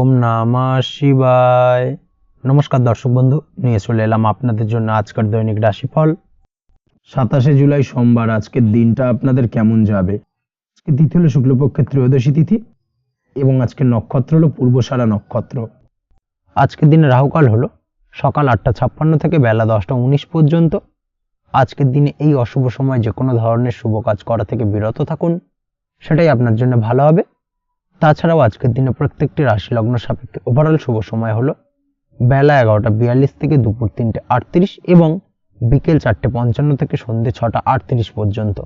ওম নমঃ শিবায়। নমস্কার দর্শক বন্ধু, নিয়ে চলে এলাম আপনাদের জন্য আজকের দৈনিক রাশিফল 27 জুলাই সোমবার। আজকের দিনটা আপনাদের কেমন যাবে? আজকে তিথি হলো শুক্লপক্ষের ত্রয়োদশী তিথি এবং আজকের নক্ষত্র হলো পূর্বসারা নক্ষত্র। আজকের দিনে রাহুকাল হলো সকাল 8:56 থেকে বেলা 10:19 পর্যন্ত। আজকের দিনে এই অশুভ সময় যে কোনো ধরনের শুভ কাজ করা থেকে বিরত থাকুন, সেটাই আপনার জন্য ভালো হবে। তাছাড়াও আজকের দিনে প্রত্যেকটি রাশি লগ্ন সাপেক্ষে ওভারঅল শুভ সময় হলো বেলা 11:42 থেকে দুপুর 3:38 এবং বিকেল 4:55 থেকে সন্ধ্যে 6:38 পর্যন্ত।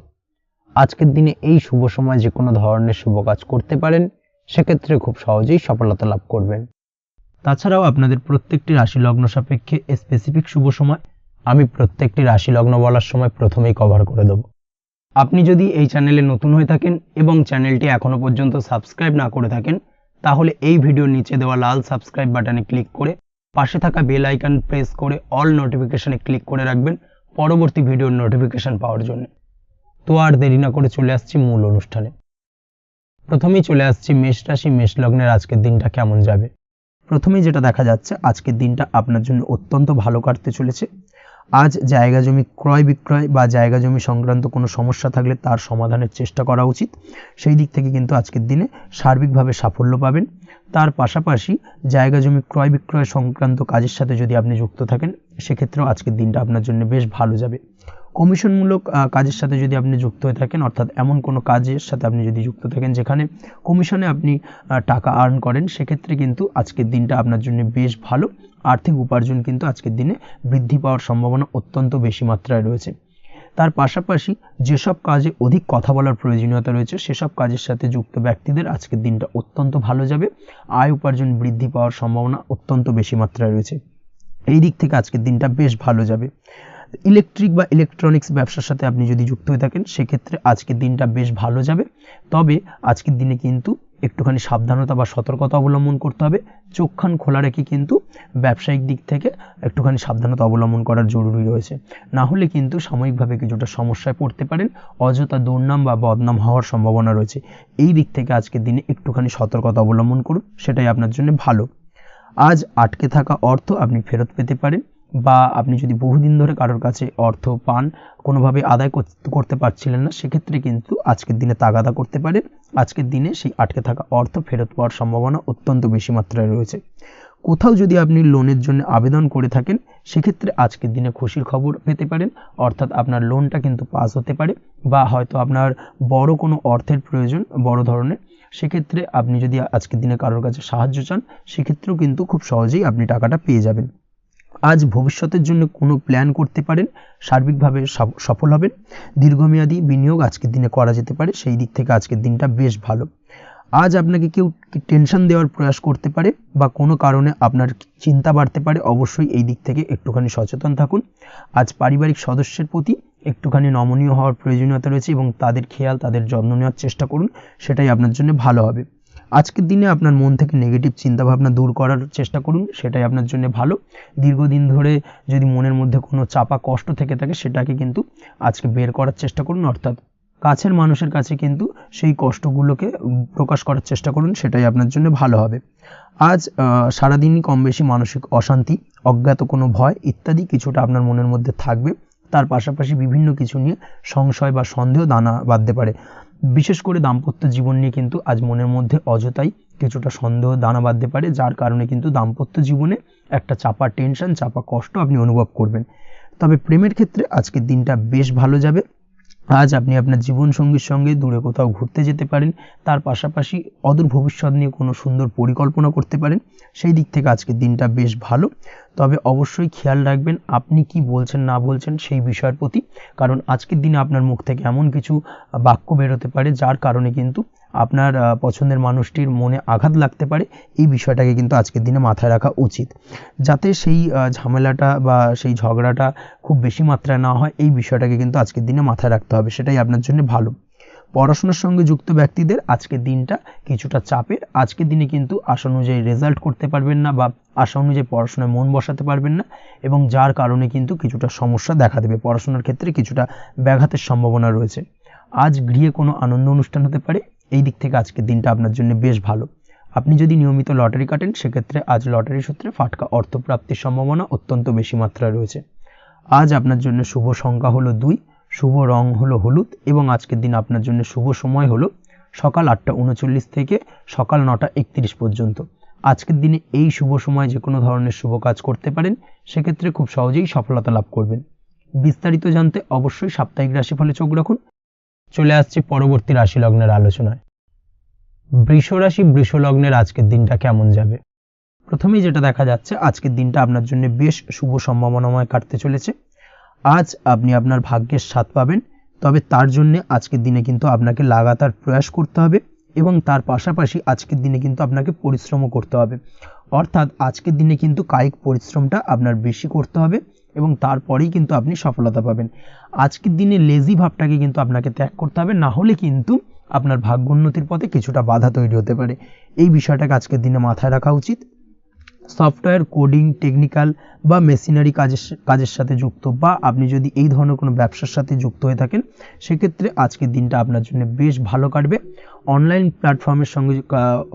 আজকের দিনে এই শুভ সময় যে কোনো ধরনের শুভ কাজ করতে পারেন, সেক্ষেত্রে খুব সহজেই সফলতা লাভ করবেন। তাছাড়াও আপনাদের প্রত্যেকটি রাশি লগ্ন সাপেক্ষে স্পেসিফিক শুভ সময় আমি প্রত্যেকটি রাশি লগ্ন বলার সময় প্রথমেই কভার করে দেব। আপনি যদি এই চ্যানেলে নতুন হয়ে থাকেন এবং চ্যানেলটি এখনো পর্যন্ত সাবস্ক্রাইব না করে থাকেন, তাহলে এই ভিডিওর নিচে দেওয়া লাল সাবস্ক্রাইব বাটনে ক্লিক করে পাশে থাকা বেল আইকন প্রেস করে অল নোটিফিকেশনে ক্লিক করে রাখবেন পরবর্তী ভিডিওর নোটিফিকেশন পাওয়ার জন্য। তো আর দেরি না করে চলে আসছি মূল অনুষ্ঠানে। প্রথমেই চলে আসছি মেষ রাশি, মেষ লগ্নের আজকের দিনটা কেমন যাবে। প্রথমেই যেটা দেখা যাচ্ছে, আজকের দিনটা আপনার জন্য অত্যন্ত ভালো কাটতে চলেছে। আজ জায়গা জমি ক্রয় বিক্রয় বা জায়গা জমি সংক্রান্ত কোনো সমস্যা থাকলে তার সমাধানের চেষ্টা করা উচিত। সেই দিক থেকে কিন্তু আজকের দিনে সার্বিকভাবে সাফল্য পাবেন। তার পাশাপাশি জায়গা জমি ক্রয় বিক্রয় সংক্রান্ত কাজের সাথে যদি আপনি যুক্ত থাকেন, সেক্ষেত্রেও আজকের দিনটা আপনার জন্য বেশ ভালো যাবে। কমিশনমূলক কাজের সাথে যদি আপনি যুক্ত হয়ে থাকেন, অর্থাৎ এমন কোনো কাজের সাথে আপনি যদি যুক্ত থাকেন যেখানে কমিশনে আপনি টাকা আর্ন করেন, সেক্ষেত্রে কিন্তু আজকের দিনটা আপনার জন্য বেশ ভালো। আর্থিক উপার্জন কিন্তু আজকের দিনে বৃদ্ধি পাওয়ার সম্ভাবনা অত্যন্ত বেশি মাত্রায় রয়েছে। তার পাশাপাশি যেসব কাজে অধিক কথা বলার প্রয়োজনীয়তা রয়েছে, সেসব কাজের সাথে যুক্ত ব্যক্তিদের আজকের দিনটা অত্যন্ত ভালো যাবে। আয় উপার্জন বৃদ্ধি পাওয়ার সম্ভাবনা অত্যন্ত বেশি মাত্রায় রয়েছে। এই দিক থেকে আজকের দিনটা বেশ ভালো যাবে। ইলেকট্রিক বা ইলেকট্রনিক্স ব্যবসার সাথে আপনি যদি যুক্ত হয়ে থাকেন, সেক্ষেত্রে আজকের দিনটা বেশ ভালো যাবে। তবে আজকের দিনে কিন্তু একটুখানি সাবধানতা বা সতর্কতা অবলম্বন করতে হবে। চোখ কান খোলা রেখে কিন্তু ব্যবসায়িক দিক থেকে একটুখানি সাবধানতা অবলম্বন করার জরুরি রয়েছে। না হলে কিন্তু সাময়িকভাবে কিছুটা সমস্যায় পড়তে পারেন, অযথা দুর্নাম বা বদনাম হওয়ার সম্ভাবনা রয়েছে। এই দিক থেকে আজকের দিনে একটুখানি সতর্কতা অবলম্বন করুন, সেটাই আপনার জন্য ভালো। আজ আটকে থাকা অর্থ আপনি ফেরত পেতে পারেন, বা আপনি যদি বহুদিন ধরে কারোর কাছে অর্থ পান, কোনোভাবে আদায় করতে পারছিলেন না, সেক্ষেত্রে কিন্তু আজকের দিনে তাগাদা করতে পারেন। আজকের দিনে সেই আটকে থাকা অর্থ ফেরত পাওয়ার সম্ভাবনা অত্যন্ত বেশি মাত্রায় রয়েছে। কোথাও যদি আপনি লোনের জন্য আবেদন করে থাকেন, সেক্ষেত্রে আজকের দিনে খুশির খবর পেতে পারেন, অর্থাৎ আপনার লোনটা কিন্তু পাস হতে পারে, বা হয়তো আপনার বড় কোনো অর্থের প্রয়োজন বড় ধরনের, সেক্ষেত্রে আপনি যদি আজকের দিনে কারোর কাছে সাহায্য চান, সেক্ষেত্রেও কিন্তু খুব সহজেই আপনি টাকাটা পেয়ে যাবেন। আজ ভবিষ্যতের জন্য কোনো প্ল্যান করতে পারেন, সার্বিকভাবে সফল হবেন। দীর্ঘমেয়াদী বিনিয়োগ আজকের দিনে করা যেতে পারে, সেই দিক থেকে আজকের দিনটা বেশ ভালো। আজ আপনাকে কেউ টেনশন দেওয়ার প্রয়াস করতে পারে বা কোনো কারণে আপনার চিন্তা বাড়তে পারে, অবশ্যই এই দিক থেকে একটুখানি সচেতন থাকুন। আজ পারিবারিক সদস্যের প্রতি একটুখানি নমনীয় হওয়ার প্রয়োজনীয়তা রয়েছে এবং তাদের খেয়াল, তাদের যত্ন নেওয়ার চেষ্টা করুন, সেটাই আপনার জন্য ভালো হবে। আজকের দিনে আপনার মন থেকে নেগেটিভ চিন্তাভাবনা দূর করার চেষ্টা করুন, সেটাই আপনার জন্য ভালো। দীর্ঘদিন ধরে যদি মনের মধ্যে কোনো চাপা কষ্ট থেকে থাকে, সেটাকে কিন্তু আজকে বের করার চেষ্টা করুন, অর্থাৎ কাছের মানুষের কাছে কিন্তু সেই কষ্টগুলোকে প্রকাশ করার চেষ্টা করুন, সেটাই আপনার জন্য ভালো হবে। আজ সারাদিনই কম বেশি মানসিক অশান্তি, অজ্ঞাত কোনো ভয় ইত্যাদি কিছুটা আপনার মনের মধ্যে থাকবে। তার পাশাপাশি বিভিন্ন কিছু নিয়ে সংশয় বা সন্দেহ দানা বাঁধতে পারে। বিশেষ করে দাম্পত্য জীবন নিয়ে কিন্তু আজ মনের মধ্যে অযথাই কিছুটা সন্দেহ দানা বাঁধতে পারে, যার কারণে কিন্তু দাম্পত্য জীবনে একটা চাপা টেনশন, চাপা কষ্ট আপনি অনুভব করবেন। তবে প্রেমের ক্ষেত্রে আজকের দিনটা বেশ ভালো যাবে। আজ আপনি আপনার জীবনসঙ্গীর সঙ্গে দূরে কোথাও ঘুরতে যেতে পারেন। তার পাশাপাশি অদূর ভবিষ্যৎ নিয়ে কোনো সুন্দর পরিকল্পনা করতে পারেন, সেই দিক থেকে আজকের দিনটা বেশ ভালো। তবে অবশ্যই খেয়াল রাখবেন আপনি কি বলছেন না বলছেন সেই বিষয়ের প্রতি, কারণ আজকের দিনে আপনার মুখ থেকে এমন কিছু বাক্য বেরোতে পারে যার কারণে কিন্তু আপনার পছন্দের মানুষটির মনে আঘাত লাগতে পারে। এই বিষয়টাকে কিন্তু আজকের দিনে মাথায় রাখা উচিত, যাতে সেই ঝামেলাটা বা সেই ঝগড়াটা খুব বেশি মাত্রায় না হয়। এই বিষয়টাকে কিন্তু আজকের দিনে মাথায় রাখতে হবে, সেটাই আপনার জন্য ভালো। পড়াশোনার সঙ্গে যুক্ত ব্যক্তিদের আজকের দিনটা কিছুটা চাপের। আজকের দিনে কিন্তু আশা অনুযায়ী রেজাল্ট করতে পারবেন না বা আশা অনুযায়ী পড়াশোনায় মন বসাতে পারবেন না, এবং যার কারণে কিন্তু কিছুটা সমস্যা দেখা দেবে। পড়াশোনার ক্ষেত্রে কিছুটা ব্যাঘাতের সম্ভাবনা রয়েছে। আজ গৃহে কোনো আনন্দ অনুষ্ঠান হতে পারে, এই দিক থেকে আজকের দিনটা আপনার জন্য বেশ ভালো। আপনি যদি নিয়মিত লটারি কাটেন সেক্ষেত্রে আজ লটারি সূত্রে ফাটকা অর্থপ্রাপ্তির সম্ভাবনা অত্যন্ত বেশি মাত্রায় রয়েছে। আজ আপনার জন্য শুভ সংখ্যা হলো 2, শুভ রং হলো হলুদ এবং আজকের দিন আপনার জন্য শুভ সময় হলো সকাল 8:39 থেকে সকাল 9:31 পর্যন্ত। আজকের দিনে এই শুভ সময় যে কোনো ধরনের শুভ কাজ করতে পারেন, সেক্ষেত্রে খুব সহজেই সফলতা লাভ করবেন। বিস্তারিত জানতে অবশ্যই সাপ্তাহিক রাশিফলে চোখ রাখুন। চলে আসছে পরবর্তী রাশি লগ্নের আলোচনায়। বৃষ রাশি বৃষ লগ্নের আজকের দিনটা কেমন যাবে? প্রথমেই যেটা দেখা যাচ্ছে, আজকের দিনটা আপনার জন্য বেশ শুভ সম্ভাবনাময় কাটতে চলেছে। আজ আপনি আপনার ভাগ্যের স্বাদ পাবেন, তবে তার জন্য আজকের দিনে কিন্তু আপনাকে লাগাতার প্রয়াস করতে হবে এবং তার পাশাপাশি আজকের দিনে কিন্তু আপনাকে পরিশ্রমও করতে হবে। অর্থাৎ আজকের দিনে কিন্তু কায়িক পরিশ্রমটা আপনার বেশি করতে হবে এবং তারপরেই কিন্তু আপনি সফলতা পাবেন। আজকের দিনে লেজি ভাবটাকে কিন্তু আপনাকে ত্যাগ করতে হবে, না হলে কিন্তু আপনার ভাগ্য উন্নতির পথে কিছুটা বাধা তৈরি হতে পারে। এই বিষয়টাকে আজকের দিনে মাথায় রাখা উচিত। সফটওয়্যার কোডিং, টেকনিক্যাল বা মেশিনারি কাজের সাথে যুক্ত বা আপনি যদি এই ধরনের কোনো ব্যবসার সাথে যুক্ত হয়ে থাকেন, সেক্ষেত্রে আজকের দিনটা আপনার জন্য বেশ ভালো কাটবে। অনলাইন প্ল্যাটফর্মের সঙ্গে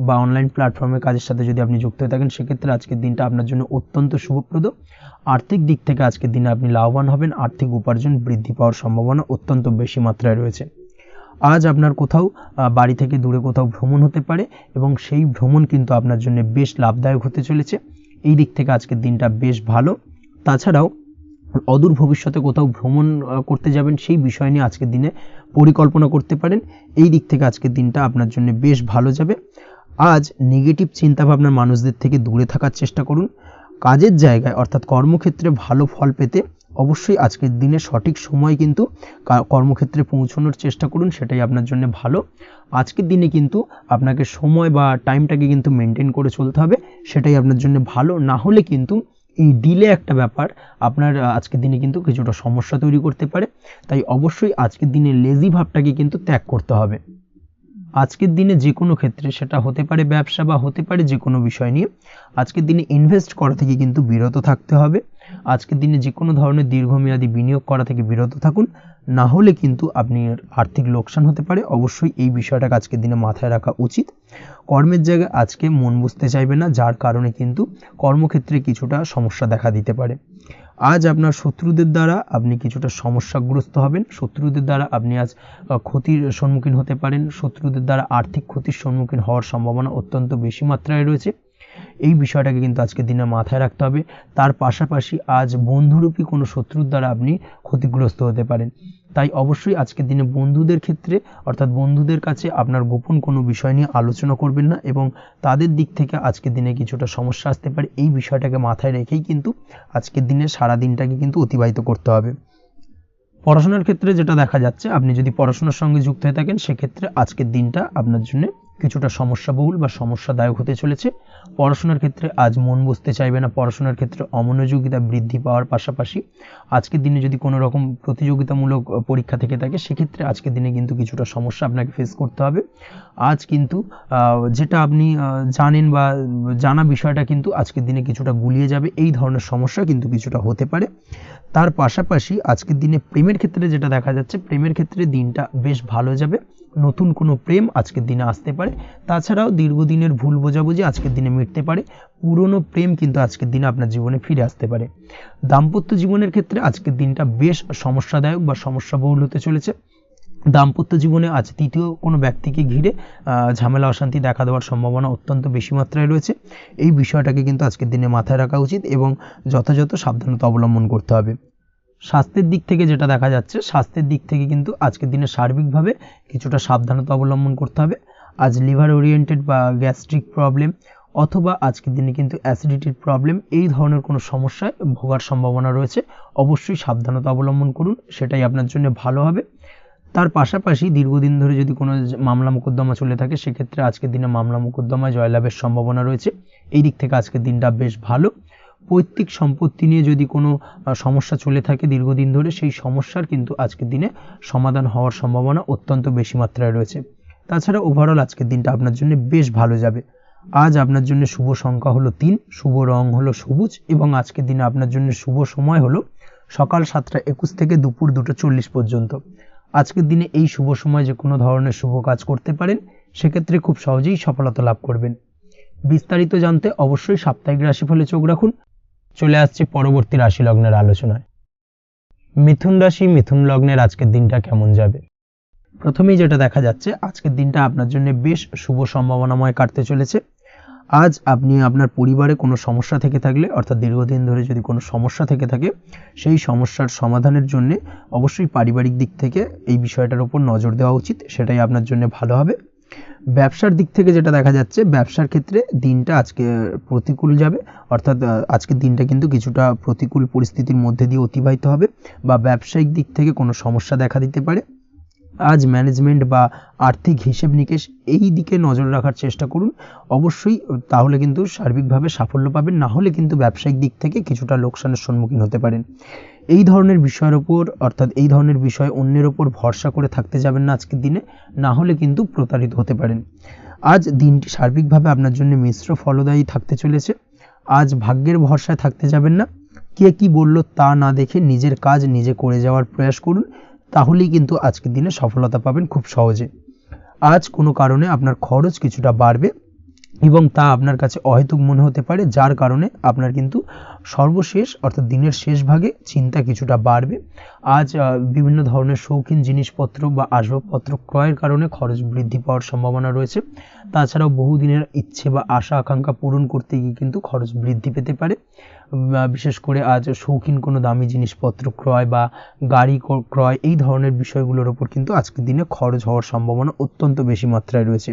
বা অনলাইন প্ল্যাটফর্মের কাজের সাথে যদি আপনি যুক্ত হয়ে থাকেন, সেক্ষেত্রে আজকের দিনটা আপনার জন্য অত্যন্ত শুভপ্রদ। আর্থিক দিক থেকে আজকের দিনে আপনি লাভবান হবেন, আর্থিক উপার্জন বৃদ্ধি পাওয়ার সম্ভাবনা অত্যন্ত বেশি মাত্রায় রয়েছে। আজ আপনার কোথাও বাড়ি থেকে দূরে কোথাও ভ্রমণ হতে পারে এবং সেই ভ্রমণ কিন্তু আপনার জন্য বেশ লাভদায়ক হতে চলেছে। এই দিক থেকে আজকের দিনটা বেশ ভালো। তাছাড়াও অদূর ভবিষ্যতে কোথাও ভ্রমণ করতে যাবেন, সেই বিষয় নিয়ে আজকের দিনে পরিকল্পনা করতে পারেন। এই দিক থেকে আজকের দিনটা আপনার জন্য বেশ ভালো যাবে। আজ নেগেটিভ চিন্তাভাবনার মানুষদের থেকে দূরে থাকার চেষ্টা করুন। কাজের জায়গায় অর্থাৎ কর্মক্ষেত্রে ভালো ফল পেতে অবশ্যই আজকের দিনে সঠিক সময় কিন্তু কর্মক্ষেত্রে পৌঁছানোর চেষ্টা করুন, সেটাই আপনার জন্য ভালো। আজকের দিনে কিন্তু আপনাকে সময় বা টাইমটাকে কিন্তু মেনটেন করে চলতে হবে, সেটাই আপনার জন্য ভালো। না হলে কিন্তু এই ডিলে একটা ব্যাপার আপনার আজকের দিনে কিন্তু কিছুটা সমস্যা তৈরি করতে পারে। তাই অবশ্যই আজকের দিনে লেজি ভাবটাকে কিন্তু ত্যাগ করতে হবে। আজকের দিনে যে কোনো ক্ষেত্রে, সেটা হতে পারে ব্যবসা বা হতে পারে যে কোনো বিষয় নিয়ে, আজকের দিনে ইনভেস্ট করা থেকে কিন্তু বিরত থাকতে হবে। আজকের দিনে যে কোনো ধরনের দীর্ঘমেয়াদী বিনিয়োগ করা থেকে বিরত থাকুন, না হলে কিন্তু আপনি আর্থিক লোকসান হতে পারে। অবশ্যই এই বিষয়টাকে আজকের দিনে মাথায় রাখা উচিত। কর্মের জায়গায় আজকে মন বসতে চাইবে না, যার কারণে কিন্তু কর্মক্ষেত্রে কিছুটা সমস্যা দেখা দিতে পারে। আজ আপনার শত্রুদের দ্বারা আপনি কিছুটা সমস্যাগ্রস্ত হবেন। শত্রুদের দ্বারা আপনি আজ ক্ষতির সম্মুখীন হতে পারেন। শত্রুদের দ্বারা আর্থিক ক্ষতির সম্মুখীন হওয়ার সম্ভাবনা অত্যন্ত বেশি মাত্রায় রয়েছে। এই বিষয়টাকে কিন্তু আজকের দিনে মাথায় রাখতে হবে। তার পাশাপাশি আজ বন্ধুরূপী কোনো শত্রুর দ্বারা আপনি ক্ষতিগ্রস্ত হতে পারেন। তাই অবশ্যই আজকের দিনে বন্ধুদের ক্ষেত্রে অর্থাৎ বন্ধুদের কাছে আপনার গোপন কোনো বিষয় নিয়ে আলোচনা করবেন না এবং তাদের দিক থেকে আজকের দিনে কিছুটা সমস্যা আসতে পারে। এই বিষয়টাকে মাথায় রেখেই কিন্তু আজকের দিনে সারা দিনটাকে কিন্তু অতিবাহিত করতে হবে। পড়াশোনার ক্ষেত্রে যেটা দেখা যাচ্ছে, আপনি যদি পড়াশোনার সঙ্গে যুক্ত হয়ে থাকেন, সেক্ষেত্রে আজকের দিনটা আপনার জন্য কিছুটা সমস্যাবহুল বা সমস্যাদায়ক হতে চলেছে। পড়াশোনার ক্ষেত্রে আজ মন বসতে চাইবে না। পড়াশোনার ক্ষেত্রে অমনোযোগিতা বৃদ্ধি পাওয়ার পাশাপাশি আজকের দিনে যদি কোনো রকম প্রতিযোগিতামূলক পরীক্ষা থেকে থাকে, সেক্ষেত্রে আজকের দিনে কিন্তু কিছুটা সমস্যা আপনাকে ফেস করতে হবে। আজ কিন্তু যেটা আপনি জানেন বা জানা বিষয়টা কিন্তু আজকের দিনে কিছুটা গুলিয়ে যাবে। এই ধরনের সমস্যা কিন্তু কিছুটা হতে পারে। তার পাশাপাশি আজকের দিনে প্রেমের ক্ষেত্রে যেটা দেখা যাচ্ছে, প্রেমের ক্ষেত্রে দিনটা বেশ ভালো যাবে। নতুন কোনো প্রেম আজকের দিনে আসতে পারে। তাছাড়াও দীর্ঘদিনের ভুল বোঝাবুঝি আজকের দিনে মিটতে পারে। পুরনো প্রেম কিন্তু আজকের দিনে আপনার জীবনে ফিরে আসতে পারে। দাম্পত্য জীবনের ক্ষেত্রে আজকের দিনটা বেশ সমস্যাদায়ক বা সমস্যাবহুল হতে চলেছে। দাম্পত্য জীবনে আজ তৃতীয় কোনো ব্যক্তিকে ঘিরে ঝামেলা অশান্তি দেখা দেওয়ার সম্ভাবনা অত্যন্ত বেশি মাত্রায় রয়েছে। এই বিষয়টাকে কিন্তু আজকের দিনে মাথায় রাখা উচিত এবং যথাযথ সাবধানতা অবলম্বন করতে হবে। স্বাস্থ্যের দিক থেকে যেটা দেখা যাচ্ছে, স্বাস্থ্যের দিক থেকে কিন্তু আজকের দিনে সার্বিকভাবে কিছুটা সাবধানতা অবলম্বন করতে হবে। আজ লিভার ওরিয়েন্টেড বা গ্যাস্ট্রিক প্রবলেম অথবা আজকের দিনে কিন্তু অ্যাসিডিটির প্রবলেম, এই ধরনের কোনো সমস্যায় ভোগার সম্ভাবনা রয়েছে। অবশ্যই সাবধানতা অবলম্বন করুন, সেটাই আপনার জন্য ভালো হবে। তার পাশাপাশি দীর্ঘদিন ধরে যদি কোনো মামলা মোকদ্দমা চলে থাকে, সেক্ষেত্রে আজকের দিনে মামলা মোকদ্দমায় জয়লাভের সম্ভাবনা রয়েছে। এই দিক থেকে আজকের দিনটা বেশ ভালো। পৈতৃক সম্পত্তি নিয়ে যদি কোনো সমস্যা চলে থাকে দীর্ঘদিন ধরে, সেই সমস্যার কিন্তু আজকের দিনে সমাধান হওয়ার সম্ভাবনা অত্যন্ত বেশি মাত্রায় রয়েছে। তাছাড়া ওভারঅল আজকের দিনটা আপনার জন্য বেশ ভালো যাবে। আজ আপনার জন্য শুভ সংখ্যা হলো 3, শুভ রং হলো সবুজ এবং আজকের দিনে আপনার জন্য শুভ সময় হলো সকাল 7:21 থেকে দুপুর 2:40 পর্যন্ত। আজকের দিনে এই শুভ সময় যে কোনো ধরনের শুভ কাজ করতে পারেন, সেক্ষেত্রে খুব সহজেই সফলতা লাভ করবেন। বিস্তারিত জানতে অবশ্যই সাপ্তাহিক রাশিফলে চোখ রাখুন। চলে আসছে পরবর্তী রাশি লগ্নের আলোচনায়। মিথুন রাশি, মিথুন লগ্নের আজকের দিনটা কেমন যাবে? প্রথমেই যেটা দেখা যাচ্ছে, আজকের দিনটা আপনার জন্য বেশ শুভ সম্ভাবনাময় কাটতে চলেছে। আজ আপনি আপনার পরিবারে কোনো সমস্যা থেকে থাকলে, অর্থাৎ দীর্ঘদিন ধরে যদি কোনো সমস্যা থেকে থাকে, সেই সমস্যার সমাধানের জন্য অবশ্যই পারিবারিক দিক থেকে এই বিষয়টার উপর নজর দেওয়া উচিত, সেটাই আপনার জন্য ভালো হবে। ব্যবসার দিক থেকে যেটা দেখা যাচ্ছে, ব্যবসার ক্ষেত্রে দিনটা আজকে প্রতিকূল যাবে, অর্থাৎ আজকের দিনটা কিন্তু কিছুটা প্রতিকূল পরিস্থিতির মধ্যে দিয়ে অতিবাহিত হবে, বা ব্যবসায়িক দিক থেকে কোনো সমস্যা দেখা দিতে পারে। আজ ম্যানেজমেন্ট বা আর্থিক হিসেব নিকেশ এই দিকে নজর রাখার চেষ্টা করুন অবশ্যই, তাহলে কিন্তু সার্বিকভাবে সাফল্য পাবেন। না হলে কিন্তু ব্যবসায়িক দিক থেকে কিছুটা লোকসানের সম্মুখীন হতে পারেন। এই ধরনের বিষয়ের ওপর, অর্থাৎ এই ধরনের বিষয় অন্যের ওপর ভরসা করে থাকতে যাবেন না আজকের দিনে, না হলে কিন্তু প্রতারিত হতে পারেন। আজ দিনটি সার্বিকভাবে আপনার জন্য মিশ্র ফলদায়ী থাকতে চলেছে। আজ ভাগ্যের ভরসায় থাকতে যাবেন না। কে কি বলল তা না দেখে নিজের কাজ নিজে করে যাওয়ার প্রয়াস করুন, তাহলেই কিন্তু আজকের দিনে সফলতা পাবেন খুব সহজে। আজ কোনো কারণে আপনার খরচ কিছুটা বাড়বে এবং তা আপনার কাছে অহেতুক মনে হতে পারে, যার কারণে আপনার কিন্তু সর্বশেষ, অর্থাৎ দিনের শেষ ভাগে চিন্তা কিছুটা বাড়বে। আজ বিভিন্ন ধরনের শৌখিন জিনিসপত্র বা আসবাবপত্র ক্রয়ের কারণে খরচ বৃদ্ধি পাওয়ার সম্ভাবনা রয়েছে। তাছাড়াও বহুদিনের ইচ্ছে বা আশা আকাঙ্ক্ষা পূরণ করতে গিয়ে কিন্তু খরচ বৃদ্ধি পেতে পারে। বিশেষ করে আজ শৌখিন কোনো দামি জিনিসপত্র ক্রয় বা গাড়ি ক্রয়, এই ধরনের বিষয়গুলোর ওপর কিন্তু আজকের দিনে খরচ হওয়ার সম্ভাবনা অত্যন্ত বেশি মাত্রায় রয়েছে।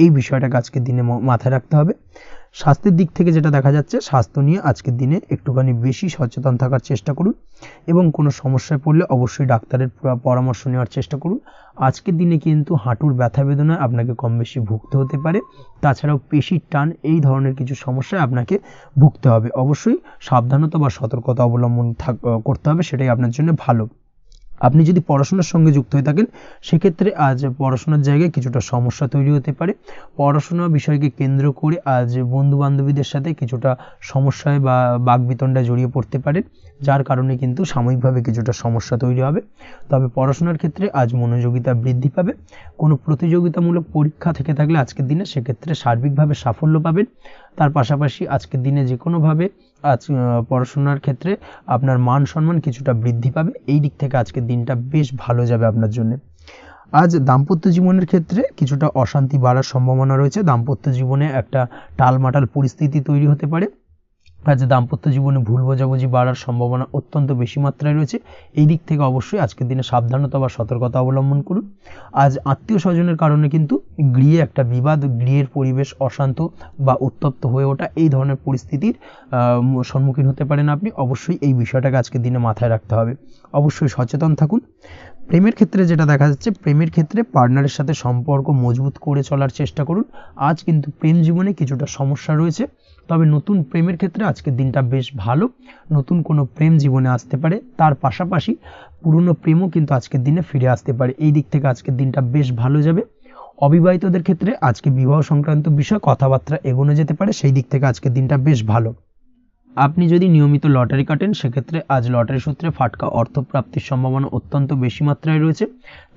এই বিষয়টাকে আজকের দিনে মাথায় রাখতে হবে। স্বাস্থ্যের দিক থেকে যেটা দেখা যাচ্ছে, স্বাস্থ্য নিয়ে আজকের দিনে একটুখানি বেশি সচেতন থাকার চেষ্টা করুন এবং কোনো সমস্যায় পড়লে অবশ্যই ডাক্তারের পরামর্শ নেওয়ার চেষ্টা করুন। আজকের দিনে কিন্তু হাঁটুর ব্যথা বেদনায় আপনাকে কম বেশি ভুগতে হতে পারে। তাছাড়াও পেশির টান, এই ধরনের কিছু সমস্যায় আপনাকে ভুগতে হবে। অবশ্যই সাবধানতা বা সতর্কতা অবলম্বন করতে হবে, সেটাই আপনার জন্য ভালো। আপনি যদি পড়াশোনার সঙ্গে যুক্ত হয়ে থাকেন, সেক্ষেত্রে আজ পড়াশোনার জায়গায় কিছুটা সমস্যা তৈরি হতে পারে। পড়াশোনা বিষয়কে কেন্দ্র করে আজ বন্ধু বান্ধবীদের সাথে কিছুটা সমস্যায় বা বাকবিতণ্ডায় জড়িয়ে পড়তে পারেন, যার কারণে কিন্তু সাময়িকভাবে কিছুটা সমস্যা তৈরি হবে। তবে পড়াশোনার ক্ষেত্রে আজ মনোযোগিতা বৃদ্ধি পাবে। কোনো প্রতিযোগিতামূলক পরীক্ষা থেকে থাকলে আজকের দিনে সেক্ষেত্রে সার্বিকভাবে সাফল্য পাবেন। তার পাশাপাশি আজকের দিনে যে কোনোভাবে আজ পড়াশোনার ক্ষেত্রে আপনার মান সম্মান কিছুটা বৃদ্ধি পাবে। এই দিক থেকে আজকের দিনটা বেশ ভালো যাবে আপনার জন্য। আজ দাম্পত্য জীবনের ক্ষেত্রে কিছুটা অশান্তি বাড়ার সম্ভাবনা রয়েছে। দাম্পত্য জীবনে একটা টালমাটাল পরিস্থিতি তৈরি হতে পারে। আজ দাম্পত্য জীবনে ভুল বোঝাবুঝি বাড়ার সম্ভাবনা অত্যন্ত বেশি মাত্রায় রয়েছে। এই দিক থেকে অবশ্যই আজকের দিনে সাবধানতা বা সতর্কতা অবলম্বন করুন। আজ আত্মীয় স্বজনের কারণে কিন্তু গৃহে একটা বিবাদ, গৃহের পরিবেশ অশান্ত বা উত্তপ্ত হয়ে ওঠা, এই ধরনের পরিস্থিতির সম্মুখীন হতে পারেন আপনি। অবশ্যই এই বিষয়টাকে আজকের দিনে মাথায় রাখতে হবে। অবশ্যই সচেতন থাকুন। প্রেমের ক্ষেত্রে যেটা দেখা যাচ্ছে, প্রেমের ক্ষেত্রে পার্টনারের সাথে সম্পর্ক মজবুত করে চলার চেষ্টা করুন। আজ কিন্তু প্রেম জীবনে কিছুটা সমস্যা রয়েছে, তবে নতুন প্রেমের ক্ষেত্রে আজকের দিনটা বেশ ভালো। নতুন কোনো প্রেম জীবনে আসতে পারে, তার পাশাপাশি পুরনো প্রেমও কিন্তু আজকের দিনে ফিরে আসতে পারে। এই দিক থেকে আজকের দিনটা বেশ ভালো যাবে। অবিবাহিতদের ক্ষেত্রে আজকে বিবাহ সংক্রান্ত বিষয় কথাবার্তা এগোনো যেতে পারে, সেই দিক থেকে আজকের দিনটা বেশ ভালো। আপনি যদি নিয়মিত লটারি কাটেন, সেক্ষেত্রে আজ লটারি সূত্রে ফাটকা অর্থপ্রাপ্তির সম্ভাবনা অত্যন্ত বেশি মাত্রায় রয়েছে।